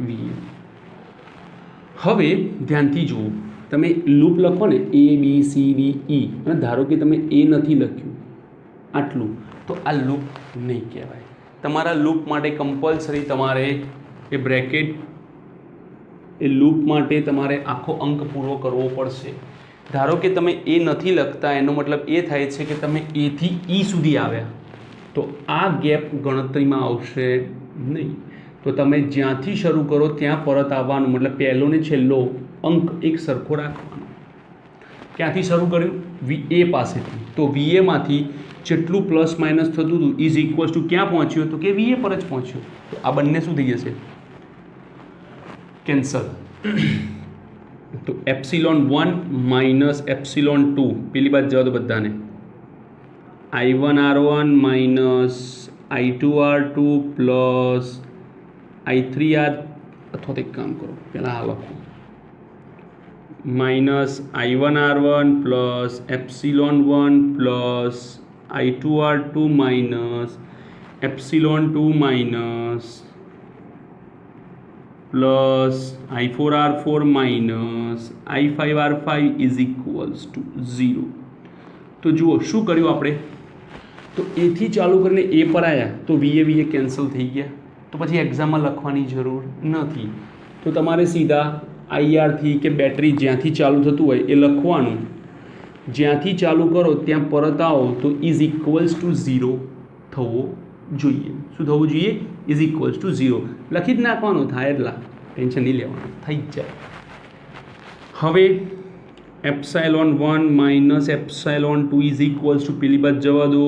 V. હવે ધ્યાનથી જુઓ, તમે લૂપ લખો ને ABCDE, અને ધારો કે તમે A નથી લખ્યું આટલું, તો આ લૂપ નહીં કહેવાય. તમારા લૂપ માટે કમ્પલસરી તમારે એ બ્રેકેટ, એ લૂપ માટે તમારે આખો અંક પૂરો કરવો પડશે. ધારો કે તમે એ નથી લખતા, એનો મતલબ એ થાય છે કે તમે A થી E સુધી આવ્યા, તો આ ગેપ ગણતરીમાં આવશે નહીં. તો તમે જ્યાંથી શરૂ કરો ત્યાં પરત આવવાનું, મતલબ પહેલો ને છેલ્લો અંક એક સરખો રાખવાનો. ક્યાંથી શરૂ કર્યું? VA પાસેથી. તો VAમાંથી જેટલું પ્લસ માઇનસ થતું હતું ઇઝ ઇક્વલ્સ ટુ ક્યાં પહોંચ્યો? તો કે VA પર જ પહોંચ્યો. તો આ બંને શું થઈ જશે? કેન્સલ. તો ε1 માઇનસ ε2, પેલી બાદ જવા દો બધાને. I1R1 minus I2R2 plus I3R, અથવા તો એક કામ કરો, પહેલાં આ લખો, minus I1R1 plus ε1 plus I2R2 minus ε2 minus plus I4R4 minus I5R5 is equals to 0. તો જુઓ શું કર્યું આપણે? તો એથી ચાલુ કરીને એ પર આવ્યા, તો VA કેન્સલ થઈ ગયા. તો પછી એક્ઝામમાં લખવાની જરૂર નથી. તો તમારે સીધા IRથી કે બેટરી જ્યાંથી ચાલુ થતું હોય એ લખવાનું. જ્યાંથી ચાલુ કરો ત્યાં પરત આવો તો ઇઝ ઇક્વલ્સ ટુ 0 થવો જોઈએ. શું થવું જોઈએ? ઇઝ ઇક્વલ્સ ટુ 0 લખી જ નાખવાનું, થાય એટલા, ટેન્શન નહીં લેવાનું, થઈ જ જાય. હવે ε1 માઇનસ ε2 ઇઝ ઇક્વલ્સ ટુ પેલી બાદ જવા દો,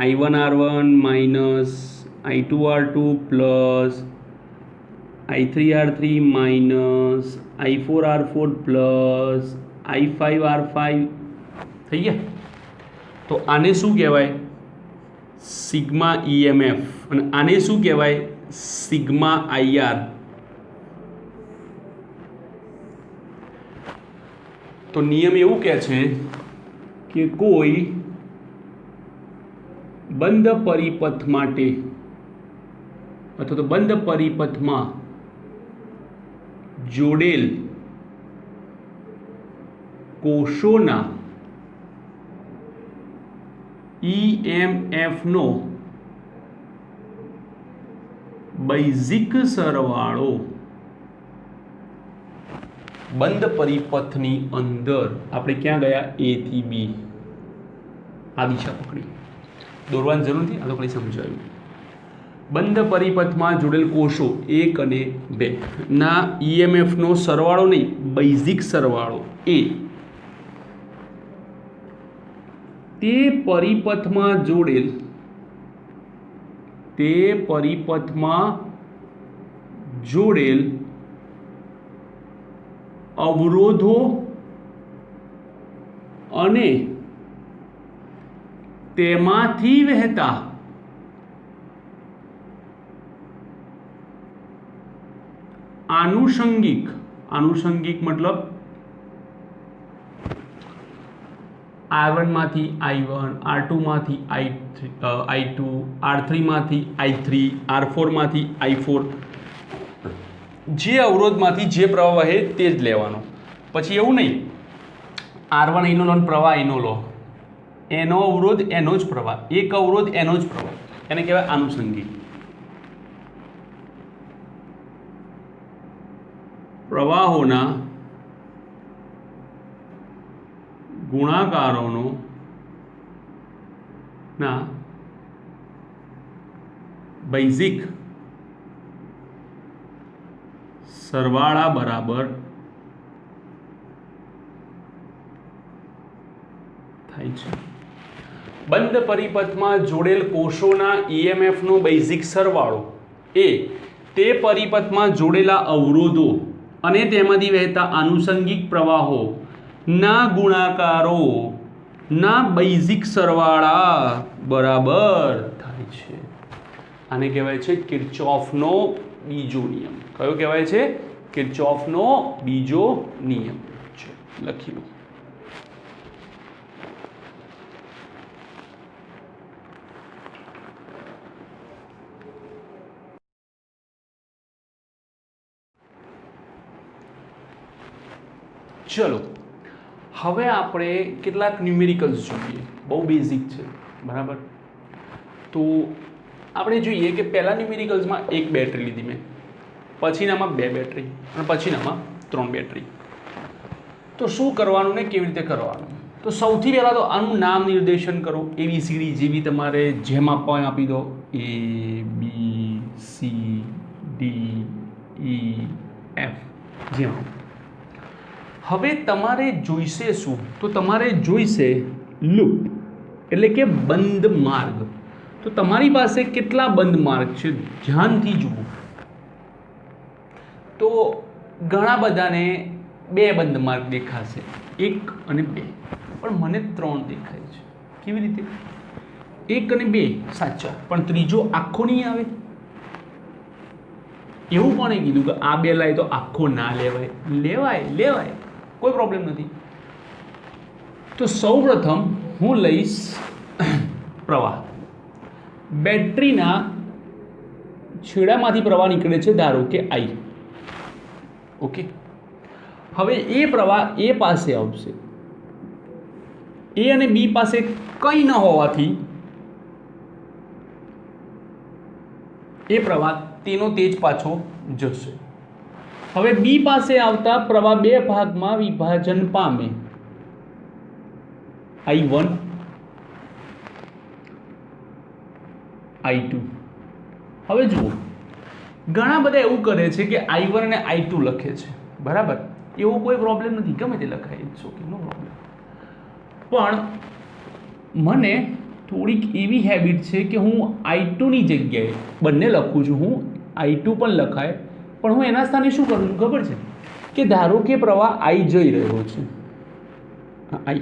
I1R1 minus I2R2 plus I3R3 minus I4R4 plus I5R5 થઈ ગયા. તો આને શું કહેવાય? Sigma EMF. અને આને શું કહેવાય? Sigma IR. તો નિયમ એવું કહે છે કે કોઈ બંધ પરિપથ માટે અથવા તો બંધ પરિપથમાં જોડેલ કોષોના EMF નો બેઝિક સરવાળો બંધ પરિપથની અંદર, આપણે ક્યાં ગયા? A થી B, આ દિશા પકડી. દોરવાની જરૂર નથી, આ તો ખાલી સમજાવ્યું. બંધ પરિપથમાં જોડેલ કોષો 1 અને 2 ના ઈએમએફનો સરવાળો નહીં, બેઝિક સરવાળો એ તે પરિપથમાં જોડેલ અવરોધો અને તેમાંથી વહેતા આનુષંગિક મતલબ R1 માંથી I1, R2 માંથી I2, R3 માંથી I3, R4 માંથી I4, જે અવરોધમાંથી જે પ્રવાહ વહે તે જ લેવાનો. પછી એવું નહીં R1 અહીંનો લો પ્રવાહ અહીંનો લો, એનો અવરોધ એનો જ પ્રવાહ, એક અવરોધ એનો જ પ્રવાહ, એને કહેવાય આનુષંગિક. પ્રવાહોના ગુણાકારોનો ના બેઝિક સરવાળા બરાબર થાય છે. બંધ પરિપથમાં જોડેલ કોષોના ઈએમએફનો બેઝિક સરવાળો એ તે પરિપથમાં જોડેલા અવરોધો અને તેમાંથી વહેતા આનુષંગિક પ્રવાહો ના ગુણાકારો ના બેઝિક સરવાળા બરાબર થાય છે. આને કહેવાય છે કિર્ચોફનો બીજો નિયમ. કયો કહેવાય છે? કિર્ચોફનો બીજો નિયમ છે. લખી લો. ચલો હવે આપણે કેટલાક ન્યુમેરિકલ્સ જોઈએ, બહુ બેઝિક છે, બરાબર. તો આપણે જોઈએ કે પહેલા ન્યુમેરિકલ્સમાં એક બેટરી લીધી મેં, પછીનામાં 2 બેટરી અને પછીનામાં 3 બેટરી. તો શું કરવાનું ને કેવી રીતે કરવાનું? તો સૌથી પહેલાં તો આનું નામ નિર્દેશન કરો, ABCD જેવી તમારે જેમ આપવા આપી દો, ABCD EF જેમ. હવે તમારે જોઈશે શું? તો તમારે જોઈશે લૂપ, એટલે કે બંધ માર્ગ. તો તમારી પાસે કેટલા બંધ માર્ગ છે ધ્યાનથી જુઓ. તો ઘણા બધાને 2 બંધ માર્ગ દેખાશે, 1 અને 2, પણ મને 3 દેખાય છે. કેવી રીતે? 1 અને 2 સાચા, પણ ત્રીજો આખો નહીં આવે. એવું પણ કીધું કે આ 2 લાય તો આખો ના લેવાય. લેવાય, કોઈ પ્રોબ્લેમ નથી. તો સૌપ્રથમ હું લઈશ પ્રવાહ. બેટરીના છેડામાંથી પ્રવાહ નીકળે છે, ધારો કે I. ઓકે, હવે એ પ્રવાહ A પાસે આવશે. A અને B પાસે કંઈ ન હોવાથી એ પ્રવાહ તેનો તેજ પાછો જશે. હવે B પાસે આવતા પ્રવાહ 2 ભાગમાં વિભાજન પામે, I1 I2. હવે જુઓ, ઘણા બધા એવું કરે છે કે I1 અને I2 લખે છે, બરાબર. એવો કોઈ પ્રોબ્લેમ નથી, ગમે તે લખાય, ઇટ્સ ઓકે, નો પ્રોબ્લેમ. પણ મને થોડીક એવી હેબિટ છે કે હું I2 ની જગ્યાએ બંને લખું છું, હું I2 પણ લખાય, પણ હું એના સ્થાને શું કરું છું ખબર છે? કે ધારો કે પ્રવાહ I જઈ રહ્યો છે, I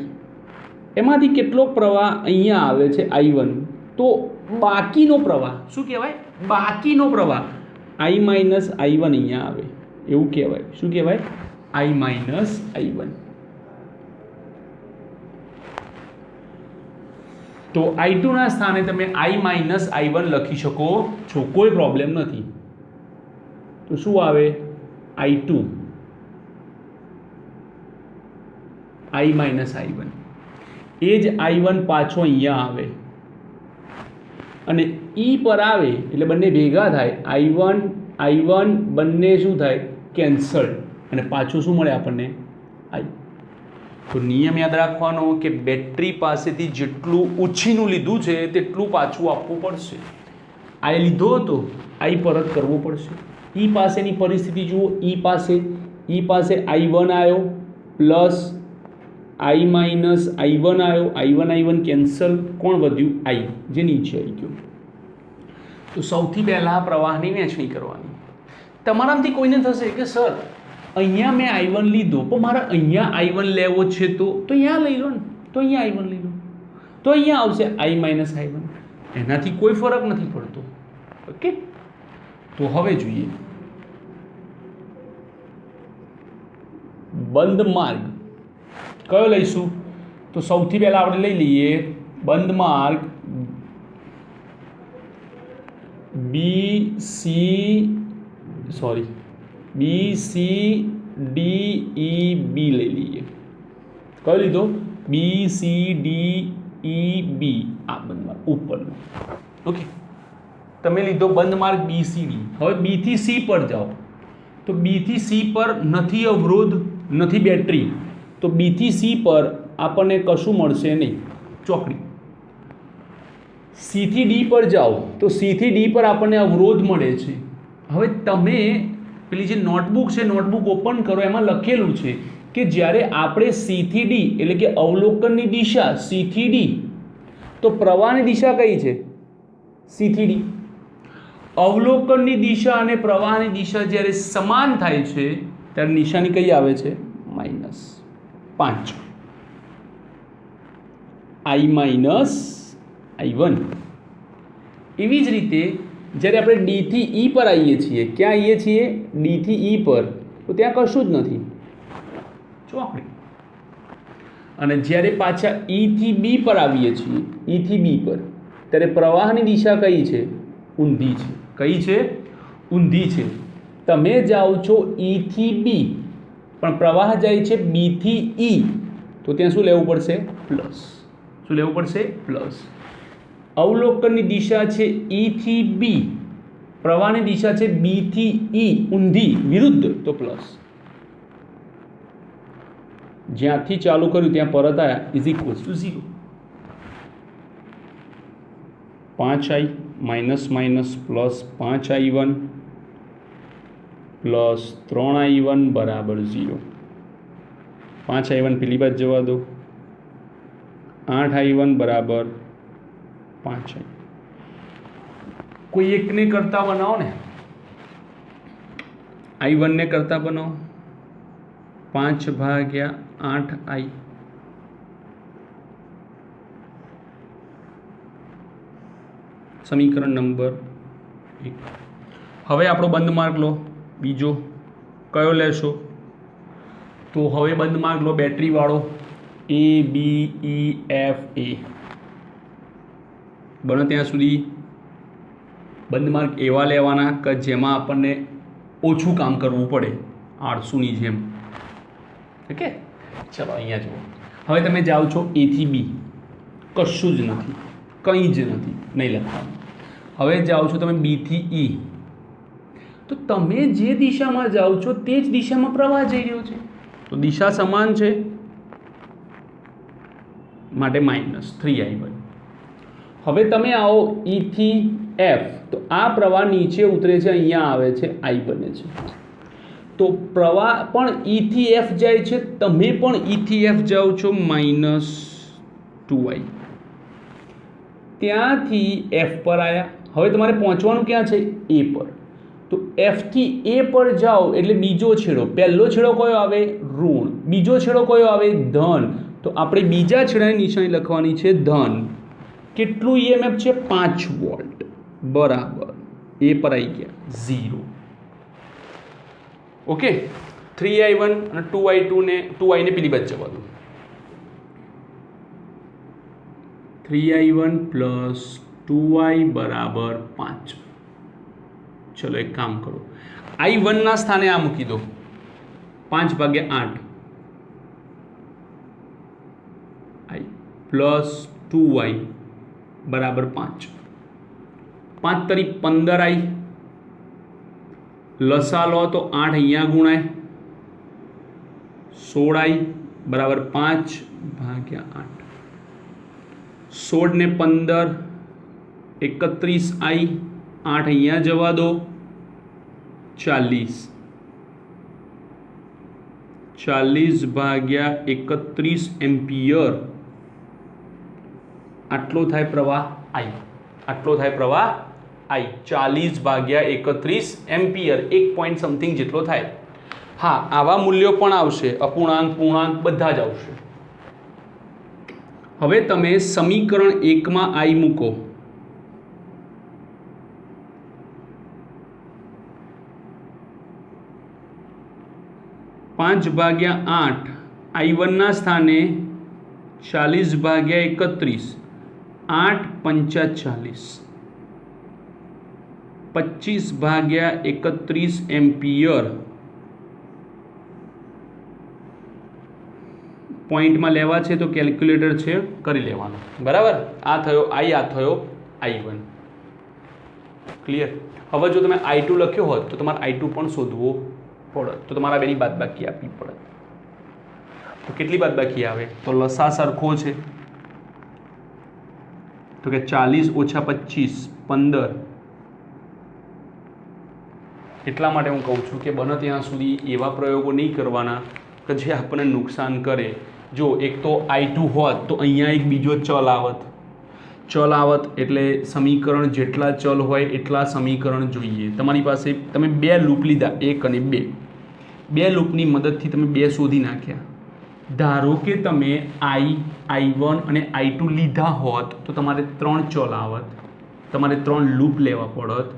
એમાંથી કેટલોક પ્રવાહ અહીંયા આવે છે I1, તો બાકીનો પ્રવાહ શું કહેવાય? બાકીનો પ્રવાહ I માઇનસ I1 અહીંયા આવે, એવું કહેવાય. શું કહેવાય? I minus I1. તો I2 ના સ્થાને તમે I માઇનસ I1 લખી શકો છો, કોઈ પ્રોબ્લેમ નથી. તો શું આવે? I2 I minus I1. એ જ I1 પાછો અહીંયા આવે અને E પર આવે એટલે બંને ભેગા થાય, I1 બંને શું થાય? કેન્સલ, અને પાછું શું મળે આપણને? I. તો નિયમ યાદ રાખવાનો કે બેટરી પાસેથી જેટલું ઉછીનું લીધું છે તેટલું પાછું આપવું પડશે. આઈ લીધો હતો, આઈ પરત કરવો પડશે. ઈ પાસેની પરિસ્થિતિ જુઓ, ઈ પાસે I1 આવ્યો પ્લસ I માઇનસ I1 આવ્યો, I1 કેન્સલ, કોણ વધ્યું? I, જે નીચે આવી ગયું. તો સૌથી પહેલાં પ્રવાહની વહેંચણી કરવાની. તમારામાંથી કોઈને થશે કે સર અહીંયા મેં I1 લીધો પણ મારે અહીંયા I1 લેવો છે તો અહીંયા લઈ લો ને, તો અહીંયા I1 લઈ લો, તો અહીંયા આવશે I માઇનસ I1. એનાથી કોઈ ફરક નથી પડતો. ઓકે, તો હવે જોઈએ બંધ માર્ગ કયો લઈશું. તો સૌથી પહેલાં આપણે લઈ લઈએ બંધ માર્ગ BCDEB લઈ લઈએ. કયો લીધો? BCDEB, આ બંધ માર્ગ ઉપરનો. ઓકે, તમે લીધો બંધ માર્ગ BCD. હવે B થી C પર જાઓ તો B થી C પર નથી અવરોધ, નથી બેટરી, તો B થી C પર આપણને કશું મળશે નહીં, ચોકડી. C થી D પર જાઓ તો C થી D પર આપણને અવરોધ મળે છે. હવે તમે પેલી જે નોટબુક છે, નોટબુક ઓપન કરો, એમાં લખેલું છે કે જ્યારે આપણે C થી D એટલે કે અવલોકનની દિશા C થી D, તો પ્રવાહની દિશા કઈ છે? C થી D. અવલોકનની દિશા અને પ્રવાહની દિશા જ્યારે સમાન થાય છે ત્યારે નિશાની કઈ આવે છે? -5. I minus I1. એવી જ રીતે જ્યારે આપણે D થી E પર આવીએ છીએ, ક્યાં આવીએ છીએ? D થી E પર, તો ત્યાં કશું જ નથી, ચોકડી. અને જ્યારે પાછા E થી B પર આવીએ છીએ, E થી B પર, ત્યારે પ્રવાહની દિશા કઈ છે? ઊંધી છે. કઈ છે? ઊંધી છે. તમે જાઓ છો E થી B પણ પ્રવાહ જાય છે B થી E, તો ત્યાં શું લેવું પડશે? પ્લસ. શું લેવું પડશે? પ્લસ. અવલોકનની દિશા છે E થી B, પ્રવાહની દિશા છે B થી E, ઊંધી વિરુદ્ધ, તો પ્લસ. જ્યાંથી ચાલુ કર્યું ત્યાં પરત આવ્યા is equals to 0. 5I minus minus plus 5I1 plus 3I1 બરાબર 0. 5I1 પેલી બાજુ જવા દો, 8I1 બરાબર 5I. કોઈ એકને કરતા બનાવો ને, I1 ને કરતા બનાવો, 5/8I. સમીકરણ નંબર 1. હવે આપણો બંધ માર્ગ લો બીજો, કયો લેશો? તો હવે બંધ માર્ગ લો બેટરી વાળો, ABEFA. બને ત્યાં સુધી બંધ માર્ગ એવા લેવાના કે જેમાં આપણને ઓછું કામ કરવું પડે, આળસુની જેમ. ઓકે, ચલો અહીંયા જુઓ. હવે તમે જાઓ છો A થી B, કશું જ નથી, કંઈ જ નથી, નહીં લખવાનું. હવે જાઓ છો તમે B થી E, તો તમે જે દિશામાં જાઓ છો તે જ દિશામાં પ્રવાહ જઈ રહ્યો છે, તો દિશા સમાન છે માટે -3I1. હવે તમે આવો E થી F, તો આ પ્રવાહ નીચે ઉતરે છે, અહીંયા આવે છે, I બને છે. તો પ્રવાહ પણ E થી F જાય છે, તમે પણ E થી F જાઓ છો -2I. ત્યાંથી F પર આવ્યા. હવે તમારે પહોંચવાનું ક્યાં છે? A પર. તો F થી A પર જાઓ એટલે બીજો છેડો, પહેલો છેડો કયો આવે? ઋણ. બીજો છેડો કયો આવે? ધન. તો આપણે બીજા છેડાની નિશાની લખવાની છે ધન. કેટલું EMF છે? 5 વોલ્ટ બરાબર. A પર આવી ગયા 0. ઓકે, 3I1 અને 2I ને પેલી બાજુ જવા દો. 3I1 પ્લસ 2I બરાબર 5. ચલો એક કામ કરો, I1 ના સ્થાને આ મૂકી દો, 5/8 I પ્લસ 2I બરાબર 5. 5 તરી 15I, લસા લો તો 8 અહીંયા ગુણાય, 16I बराबर 5/8 16 ने 15 31 आई 8 अहियाँ जवा दो 40 40/31 एम्पियर आटलो थाय प्रवाह आई आटलो थाय प्रवाह आई 40/31 एम्पियर 1 पॉइंट समथिंग जेटलो थाय। हाँ आवा मूल्यों पण आवशे अपूर्णांक पूर्णांक बधा ज आवशे। हवे तमे समीकरण 1 में आई मूको 5/8 I1 ना स्थाने 40/31 8 पंचा 40 25/31 एम्पियर पॉइंट में लेवा छे तो कैलक्युलेटर छे करी लेवानुं बराबर। आ थयो आई आ थयो I1 क्लियर। हवे जो तमे I2 लख्यो होत तो तमारे I2 पण शोधवो पड़त तो तमारा बेनी बादबाकी आपवी पड़त। तो केटली बादबाकी आवे तो लसा सरखो छे तो के 40 - 25 15 એટલા માટે હું કહું છું કે બને ત્યાં સુધી એવા પ્રયોગો નહીં કરવાના કે જે આપણને નુકસાન કરે। જો એક તો I2 હોત તો અહીંયા એક બીજો ચલ આવત એટલે સમીકરણ જેટલા ચલ હોય એટલા સમીકરણ જોઈએ। તમારી પાસે તમે બે લૂપ લીધા 1 અને 2 બે લૂપની મદદથી તમે બે શોધી નાખ્યા। ધારો કે તમે I1 અને I2 લીધા હોત તો તમારે 3 ચલ આવત, તમારે 3 લૂપ લેવા પડત,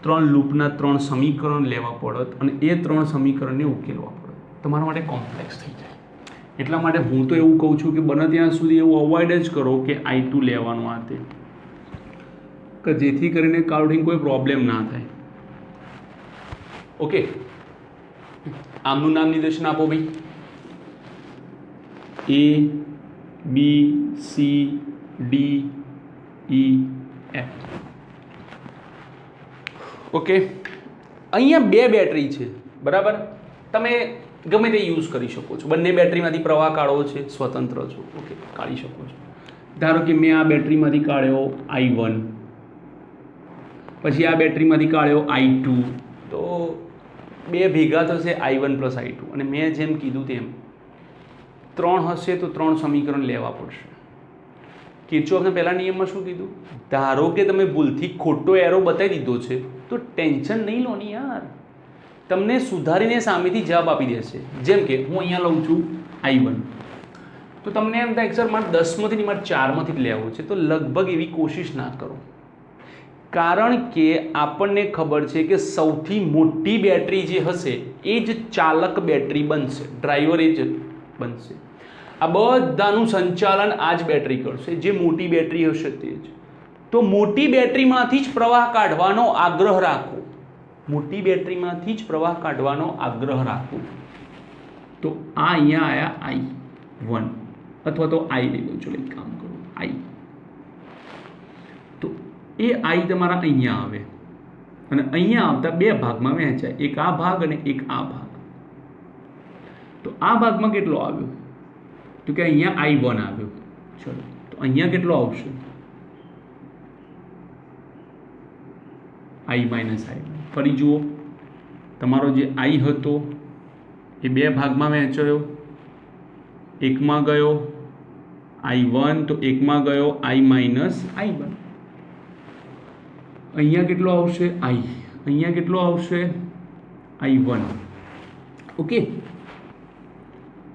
3 લૂપના 3 સમીકરણ લેવા પડત અને એ 3 સમીકરણને ઉકેલવા પડત। તમારા માટે કોમ્પ્લેક્સ થઈ જાય। એટલા માટે હું તો એવું કહું છું કે બને ત્યાં સુધી એવું અવોઇડ જ કરો કે I2 લેવાનું આ તે કે જેથી કરીને કાઉન્ટિંગ કોઈ પ્રોબ્લેમ ના થાય। ઓકે આમનું નામ નિર્દેશન આપો ભાઈ A B C D E F। Okay अहींया बे बेटरी है बराबर तमे गमे ते यूज करी शको छो। बंने बेटरीमांथी प्रवाह काढवो छे स्वतंत्र छो ओके काढी शको छो। धारो कि मैं आ बेटरीमांथी काढ्यो I1 पछी आ बेटरीमांथी काढ्यो I2 तो बे भेगा थशे I1 + I2 अने मैं जेम कीधुं तेम 3 हशे तो 3 समीकरण लेवा पड़शे। किरचॉफना पहला नियम में शुं कीधुं धारो के तमे भूलथी खोटो एरो बतावी दीधो छे तो टेन्शन नहीं लो नी यार तमने सुधारीने सामेथी जवाब आपी देशे। जेम के हूँ अहींया लઉં છું I1 तो तमने एम थाय सर मारे 10 मांथी नहीं मारे 4 मांथी लेवो छे तो लगभग एवी कोशिश ना करो कारण के आपने खबर है कि सौथी मोटी बेटरी जे हशे ए ज चालक बेटरी बनशे ड्राइवर ए ज बनशे। आ बधानुं संचालन आज बेटरी करशे जे मोटी बेटरी हशे ते ज। तो मोटी बेटरीमांथी ज प्रवाह काढवानो आग्रह राखो मोटी बेटरीमांथी ज प्रवाह काढवानो आग्रह राखो। तो आ अहींया आया I1 अथवा तो I लई लो चलो एक काम करो I तो ए I तमारा अहींया आवे अने अहींया आवता बे भागमां वहेंचाय एक आ भाग अने एक आ भाग। तो आ भागमां केटलो आव्यो तो कि अहींया I1 आव्यो चलो तो अहींया केटलो आवशे I - I1 फरी जुओ तमारो जे I हतो ए बे भागमां वहेंचायो एक मां गयो I1 तो एक मां गयो I - I1 अहींया केटलो आवशे I अहींया केटलो आवशे I1 ओके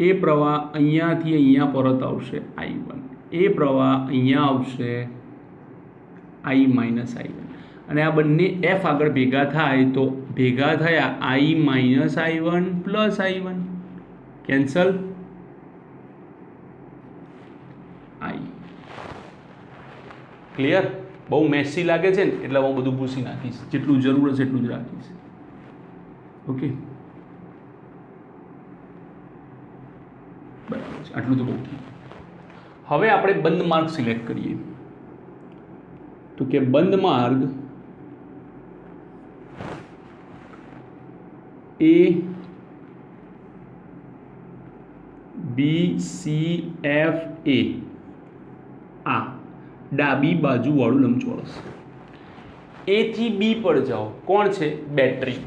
ए प्रवाह अहींयाथी अहींया परत आवशे I1 ए प्रवाह अहींया आवशे I - I1 અને આ બંને F આગળ ભેગા થાય તો ભેગા થયા I - I1 + I1 cancel I clear. बहु मेसी लागे छे ने એટલે હું બધું ભૂસી નાખીશ જેટલું જરૂર હશે એટલું જ રાખીશ ઓકે બરાબર છે આટલું તો બહુ ઠીક। હવે આપણે બંધ માર્ગ સિલેક્ટ કરીએ તો કે બંધ માર્ગ A BCFA આ ડાબી બાજુવાળું લંબચોરસ. A થી B પર જાઓ. કોણ છે? બેટરી.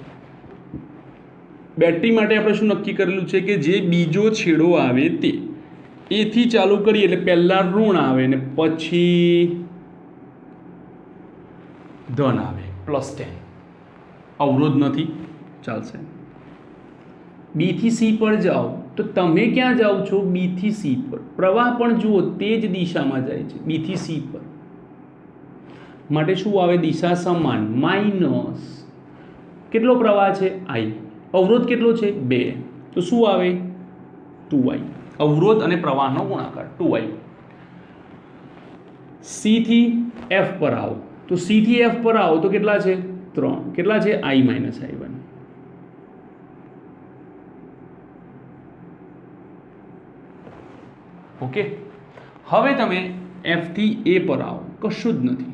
બેટરી માટે આપણે શું નક્કી કરેલું છે કે જે બીજો છેડો આવે તે A થી ચાલુ કરીએ એટલે પહેલાં ઋણ આવે ને પછી ધન આવે +10. અવરોધ નથી, ચાલશે. B થી C પર જાઓ તો તમે ક્યાં જાઓ છો? B થી C પર. પ્રવાહ પણ જુઓ તે જ દિશામાં જાય છે, B થી C પર. માટે શું આવે? દિશા સમાન. માઇનસ કેટલો પ્રવાહ છે? I. અવરોધ કેટલો છે? 2. તો શું આવે? 2I. અવરોધ અને પ્રવાહનો ગુણાકાર 2I. C થી F પર આવો તો C થી F પર આવો તો કેટલા છે? 3. કેટલા છે? I - I1. ઓકે. હવે તમે F થી A પર આવો, કશું જ નથી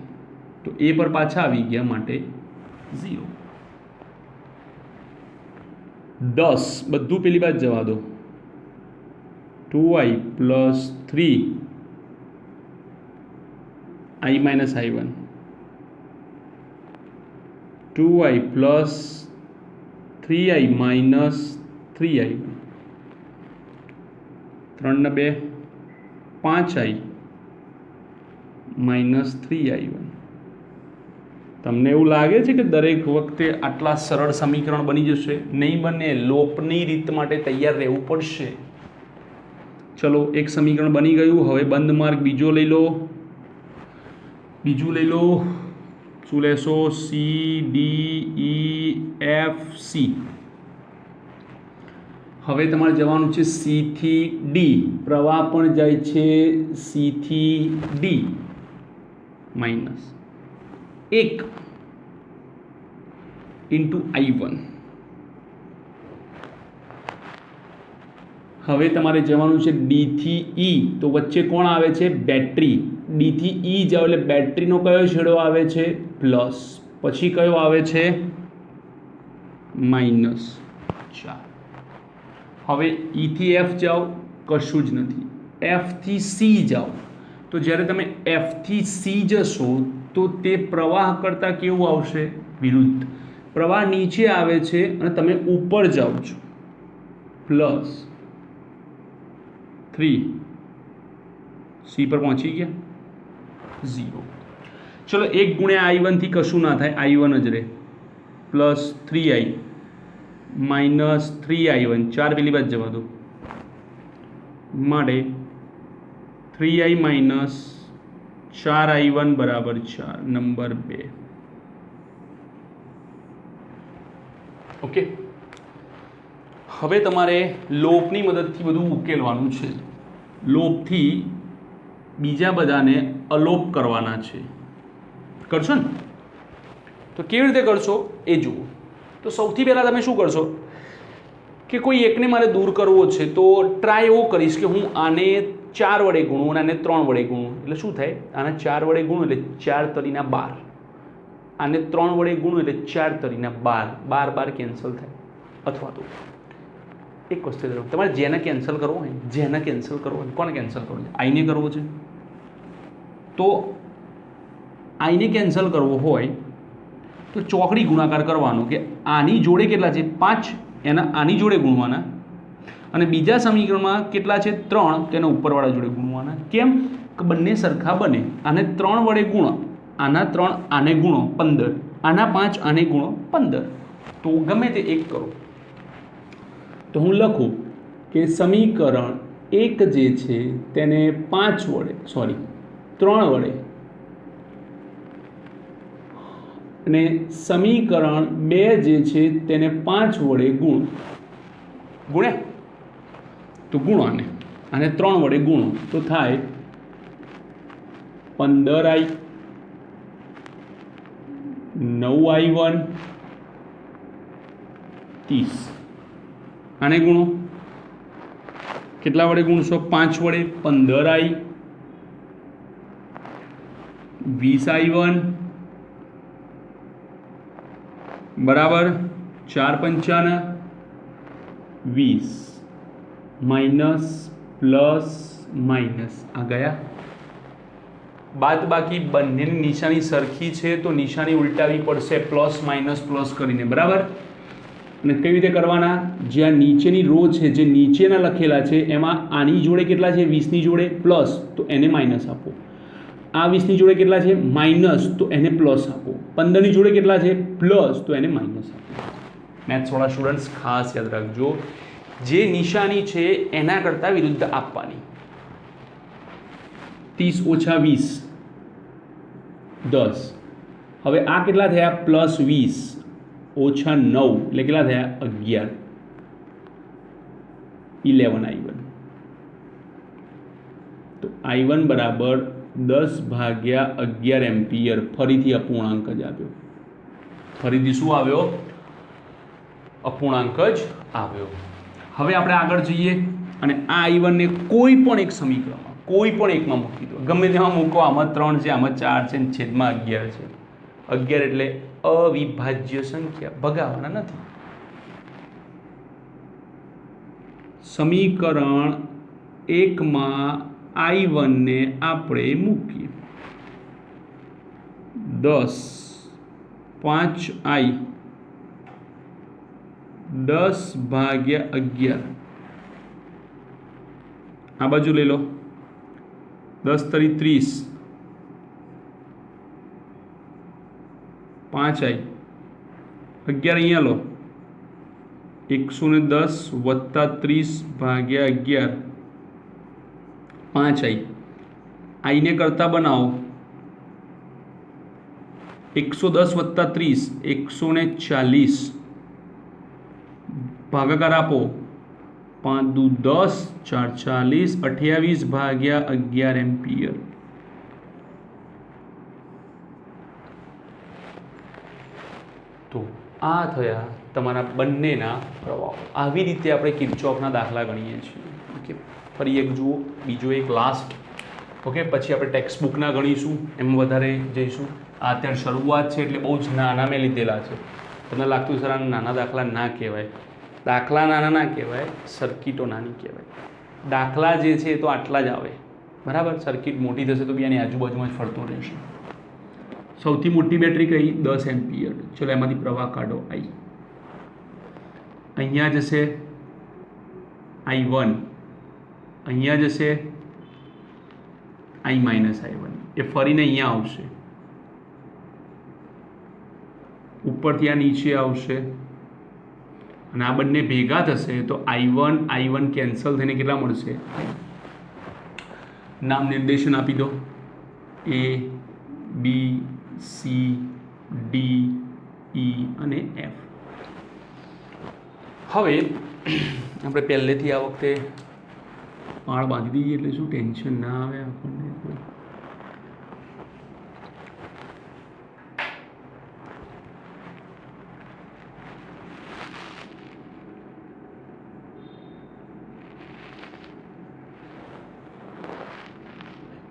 તો A પર પાછા આવી ગયા માટે 0. 10 બધું પેલી બાજુ જવા દો. 2I + 3I - I1. 2I + 3I - 3I1. 3 ને 2 5I - 3I1. તમને એવું લાગે છે કે દરેક વખતે આટલા સરળ સમીકરણ બની જશે? નહીં બને. લોપની રીત માટે તૈયાર રહેવું પડશે. ચલો, એક સમીકરણ બની ગયું. હવે બંધ માર્ગ બીજો લઈ લો. બીજું લઈ લો. શું લેશો? C D E F C. હવે તમારે જવાનું છે C થી D. પ્રવાહ પણ જાય છે C થી D -1 × I1. હવે તમારે જવાનું છે D થી E. તો વચ્ચે કોણ આવે છે? બેટરી. D થી E જાઓ એટલે બેટરીનો કયો છેડો આવે છે? પ્લસ. પછી કયો આવે છે? -4. હવે E થી F જાઓ, કશું જ નથી. F થી C જાઓ તો જ્યારે તમે F થી C જશો તો તે પ્રવાહ કરતાં કેવું આવશે? વિરુદ્ધ. પ્રવાહ નીચે આવે છે અને તમે ઉપર જાઓ છો. +3. C પર પહોંચી ગયા 0. ચલો, 1 × I1 થી કશું ના થાય, I1 જ રહે. +3I - 3I1. 4 પેલી બાજુ જવા દો માટે 3I - 4I1 = 4. નંબર 2. ઓકે. હવે તમારે લોપની મદદથી બધું ઉકેલવાનું છે. લોપથી બીજા બધાને અલોપ કરવાના છે. કરશો ને? તો કેવી રીતે કરશો એ જુઓ. તો સૌથી પહેલાં તમે શું કરશો કે કોઈ એકને મારે દૂર કરવો છે તો ટ્રાય એવો કરીશ કે હું આને 4 વડે ગુણું અને આને 3 વડે ગુણું. એટલે શું થાય? આને 4 વડે ગુણું એટલે 4 × 3 = 12. આને 3 વડે ગુણું એટલે 4 × 3 = 12. 12 કેન્સલ થાય. અથવા તો એક વસ્તુ તમારે જેને કેન્સલ કરવો હોય, કોને કેન્સલ કરવો છે? આઈને કરવો છે. તો આઈને કેન્સલ કરવો હોય તો ચોકડી ગુણાકાર કરવાનો કે આની જોડે કેટલા છે? 5. એના આની જોડે ગુણવાના અને બીજા સમીકરણમાં કેટલા છે? 3. તેના ઉપરવાળા જોડે ગુણવાના. કેમ? કે બંને સરખા બને. આને 3 વડે ગુણો, આના 3 આને ગુણો 15, આના 5 આને ગુણો 15. તો ગમે તે એક કરો. તો હું લખું કે સમીકરણ 1 જે છે તેને 3 વડે અને સમીકરણ 2 જે છે તેને 5 વડે ગુણ્યા. તો ગુણો આને 3 વડે ગુણો તો થાય 15I 9I1 30. આને ગુણો. કેટલા વડે ગુણશો? 5 વડે. 15I 20I1 બરાબર 4 × 5 = 20 - પ્લસ માઇનસ આ ગયા. બાદ બાકી બંનેની નિશાની સરખી છે તો નિશાની ઉલટાવી પડશે પ્લસ માઇનસ પ્લસ કરીને, બરાબર. અને કઈ રીતે કરવાના? જ્યાં નીચેની રો છે, જે નીચેના લખેલા છે એમાં આની જોડે કેટલા છે 20ની જોડે પ્લસ, તો એને માઇનસ આપો. આ 20ની જોડે કેટલા છે માઇનસ, તો એને પ્લસ આપો. 15ની જોડે કેટલા છે પ્લસ, તો એને માઇનસ આપો. મેથ્સવાળા સ્ટુડન્ટ્સ ખાસ યાદ રાખજો, જે નિશાની છે એના કરતાં વિરુદ્ધ આપવાની. 30 ઓછા 20 10. હવે આ કેટલા થયા પ્લસ 20 ઓછા 9 એટલે કેટલા થયા 11. 11 I1. તો I1 બરાબર 10/11 એમ્પિયર. ફરીથી અપૂર્ણાંક જ આવ્યો. ફરીથી શું આવ્યો? અપૂર્ણાંક જ આવ્યો. હવે આપણે આગળ જઈએ અને આ I1 ને કોઈ પણ એક સમીકરણમાં, કોઈ પણ એકમાં મૂકી દો. ગમે તેમાં મૂકો. આમાં 3 છે, આમાં 4 છે, છેદમાં 11 છે. 11 એટલે અવિભાજ્ય સંખ્યા, ભગાવાના નથી. સમીકરણ 1માં I1 ને આપણે મૂકીએ. 10 5I 10/11. આ બાજુ લઈ લો. 10 તરી 30, 5I 11 અહીંયા લો. 110 વત્તા 30/11 5I. આઈને કરતા બનાવો. 110 વત્તા 30 140. ભાગાકાર આપો. 5 દુ 10 4 40 28/11 એમ્પિયર. તો આ થયા તમારા બંનેના પ્રવાહો. આવી રીતે આપણે કિર્ચોફના દાખલા ગણીએ છીએ. ઓકે, ફરી એક જુઓ, બીજો એક લાસ્ટ. ઓકે, પછી આપણે ટેક્સ્ટ બુકના ગણીશું, એમાં વધારે જઈશું. આ અત્યારે શરૂઆત છે એટલે બહુ જ નાના મેં લીધેલા છે. તમને લાગતું સર આના નાના દાખલા ના કહેવાય. દાખલા નાના ના કહેવાય, સર્કિટો નાની કહેવાય. દાખલા જે છે એ તો આટલા જ આવે, બરાબર. સર્કિટ મોટી થશે તો બી આની આજુબાજુમાં જ ફરતો રહેશે. સૌથી મોટી બેટરી કઈ 10 એમ્પિયર. ચલો એમાંથી પ્રવાહ કાઢો. અહીંયા જશે I1, અહીંયા જશે I માઇનસ I1. એ ફરીને અહીંયા આવશે, ઉપરથી આ નીચે આવશે અને આ બંને ભેગા થશે તો I1 કેન્સલ થઈને કેટલા મળશે? નામ નિર્દેશન આપી દો. A B C D E અને F. હવે આપણે પહેલેથી આ વખતે પાળ બાંધી દઈએ એટલે શું ટેન્શન ના આવે આપણને.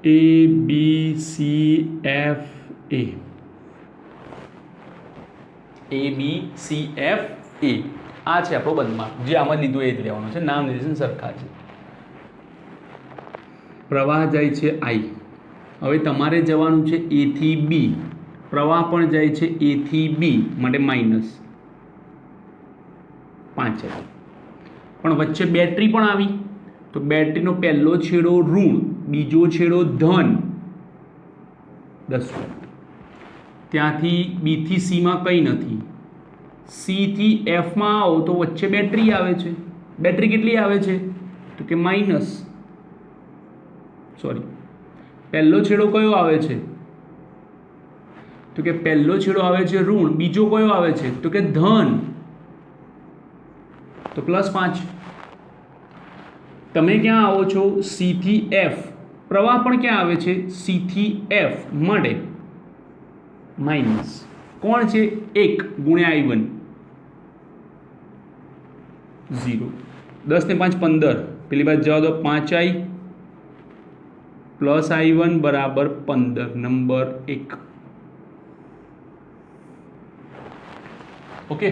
A B C F A. A B C F A. આ છે આપણો બંધમાર્ક, જે આમાં લીધું એ જ લેવાનો છે. નામ નિર્દેશન સરખા છે. પ્રવાહ જાય છે I. હવે તમારે જવાનું છે A થી B. પ્રવાહ પણ જાય છે A થી B, માટે માઇનસ 5. પણ વચ્ચે બેટરી પણ આવી તો બેટરીનો પહેલો છેડો ઋણ, બીજો છેડો ધન 10 વોલ્ટ. ત્યાંથી B થી C માં કંઈ નથી. C થી F માં આવો તો વચ્ચે બેટરી આવે છે. બેટરી કેટલી આવે છે? તો કે માઇનસ, સોરી, પહેલો છેડો કયો આવે છે? તો કે પહેલો છેડો આવે છે ઋણ, બીજો કયો આવે છે? તો કે ધન, તો +5. તમે ક્યાં આવો છો? C થી F. પ્રવાહ પણ ક્યાં આવે છે? C થી F, માટે માઇનસ. કોણ છે? 1 ગુણ્યા I1 0. 10 ને 5 15. પેલી બાજુ જવા દો. 5I પ્લસ I1 બરાબર 15. Number 1. Okay.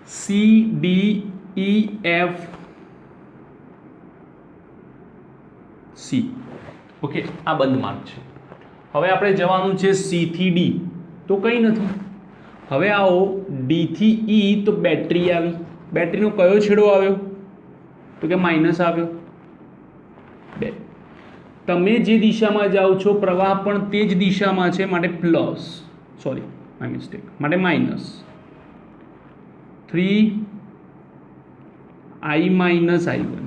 CDEF C. Okay, આ બંધ માર્ક છે. હવે આપણે જવાનું છે C થી D, તો કંઈ નથી. હવે આવો D થી E, તો બેટરી આવી. બેટરીનો કયો છેડો આવ્યો? તો કે માઇનસ આવ્યો. બે. તમે જે દિશામાં જાઓ છો પ્રવાહ પણ તે જ દિશામાં છે, માટે પ્લસ, સોરી માય મિસ્ટેક, માટે minus 3I minus I1.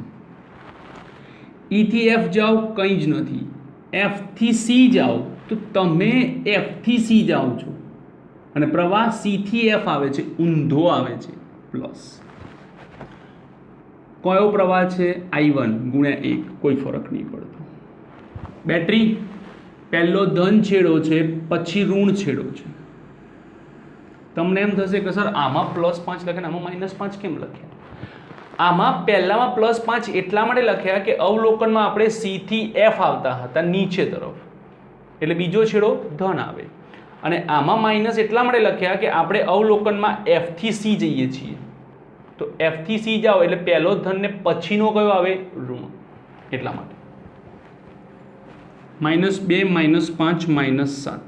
E થી F જાઓ, કંઈ જ નથી. F થી C જાઓ, તો તમે F થી C જાઓ છો અને પ્રવાહ C થી F આવે છે, ઊંધો આવે છે, પ્લસ. કયો પ્રવાહ છે? I1 ગુણ્યા 1, કોઈ ફરક નહીં પડતો. બેટરી પહેલો ધન છેડો છે, પછી ઋણ છેડો છે. તમને એમ થશે કે સર આમાં +5 લખ્યા ને આમાં -5 કેમ લખ્યા? આમાં પહેલામાં +5 એટલા માટે લખ્યા કે અવલોકનમાં આપણે C થી F આવતા હતા નીચે તરફ, એટલે બીજો છેડો ધન આવે. અને આમાં માઇનસ એટલા માટે લખ્યા કે આપણે અવલોકનમાં F થી C જઈએ છીએ, તો F થી C જાઓ એટલે પહેલો ધન ને પછીનો કયો આવે? ઋણ. એટલા માટે -2 -5 -7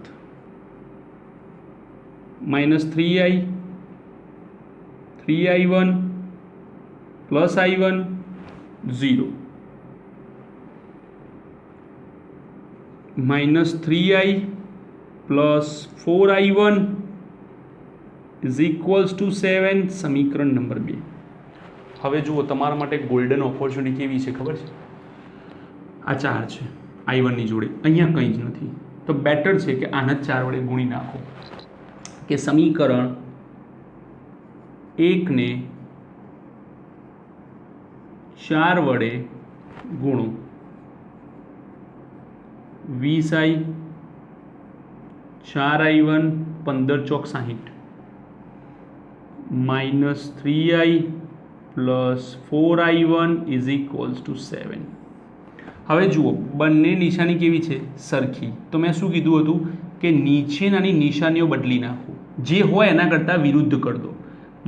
-3I 3I1 plus I1 0 -3I plus 4I1 is equals to 7. સમીકરણ નંબર 2. હવે જુઓ, તમારા માટે ગોલ્ડન ઓપોર્ચ્યુનિટી કેવી છે ખબર છે? આ 4 છે I1 ની જોડે, અહીંયા કંઈ જ નથી, તો બેટર છે કે આના 4 વડે ગુણી નાખો, કે સમીકરણ 1 ને 4 વડે ગુણો. 20I 4I1 15 ચોક 60 -3I plus 4I1 is equals to 7. હવે જુઓ, બંને નિશાની કેવી છે? સરખી. તો મેં શું કીધું હતું કે નીચેનાની નિશાનીઓ બદલી નાખો, જે હોય એના કરતાં વિરુદ્ધ કરી દો.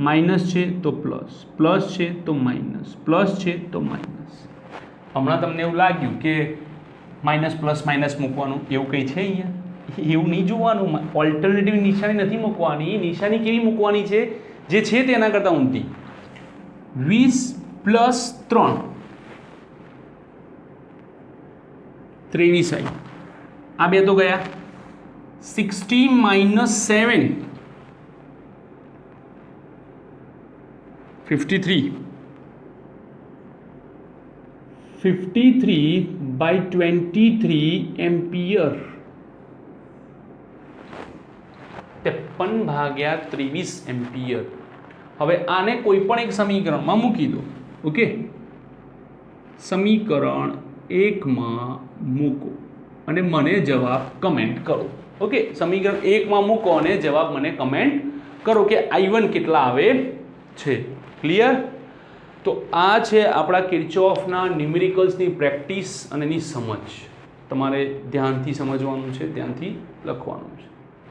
માઇનસ છે તો પ્લસ, પ્લસ છે તો માઇનસ, પ્લસ છે તો માઇનસ. હમણાં તમને એવું લાગ્યું કે માઇનસ પ્લસ માઇનસ મૂકવાનું, એવું કંઈ છે અહીંયા? એવું નહીં જોવાનું. ઓલ્ટરનેટિવ નિશાની નથી મૂકવાની. નિશાની કેવી મૂકવાની છે? જે છે તેના કરતાં ઊંધી. 20 પ્લસ 3 23I. આ બે તો ગયા. 60 માઇનસ 7 53. 53/23 એમ્પિયર. 53/23 એમ્પિયર. હવે આને કોઈ પણ એક સમીકરણમાં મૂકી દો. ઓકે, સમીકરણ 1માં મૂકો અને મને જવાબ કમેન્ટ કરો. ઓકે, સમીકરણ 1માં મૂકો અને જવાબ મને કમેન્ટ કરો કે I1 કેટલા આવે છે. ક્લિયર? તો આ છે આપણા કિર્ચોફના ન્યુમેરિકલ્સની પ્રેક્ટિસ અને એની સમજ. તમારે ધ્યાનથી સમજવાનું છે, ધ્યાનથી લખવાનું છે.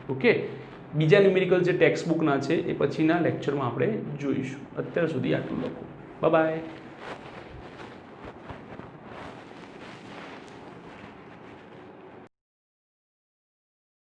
ઓકે, બીજા ન્યુમેરિકલ જે ટેક્સ્ટ બુકના છે એ પછીના લેક્ચરમાં આપણે જોઈશું. અત્યાર સુધી આટલું લખો. Bye bye.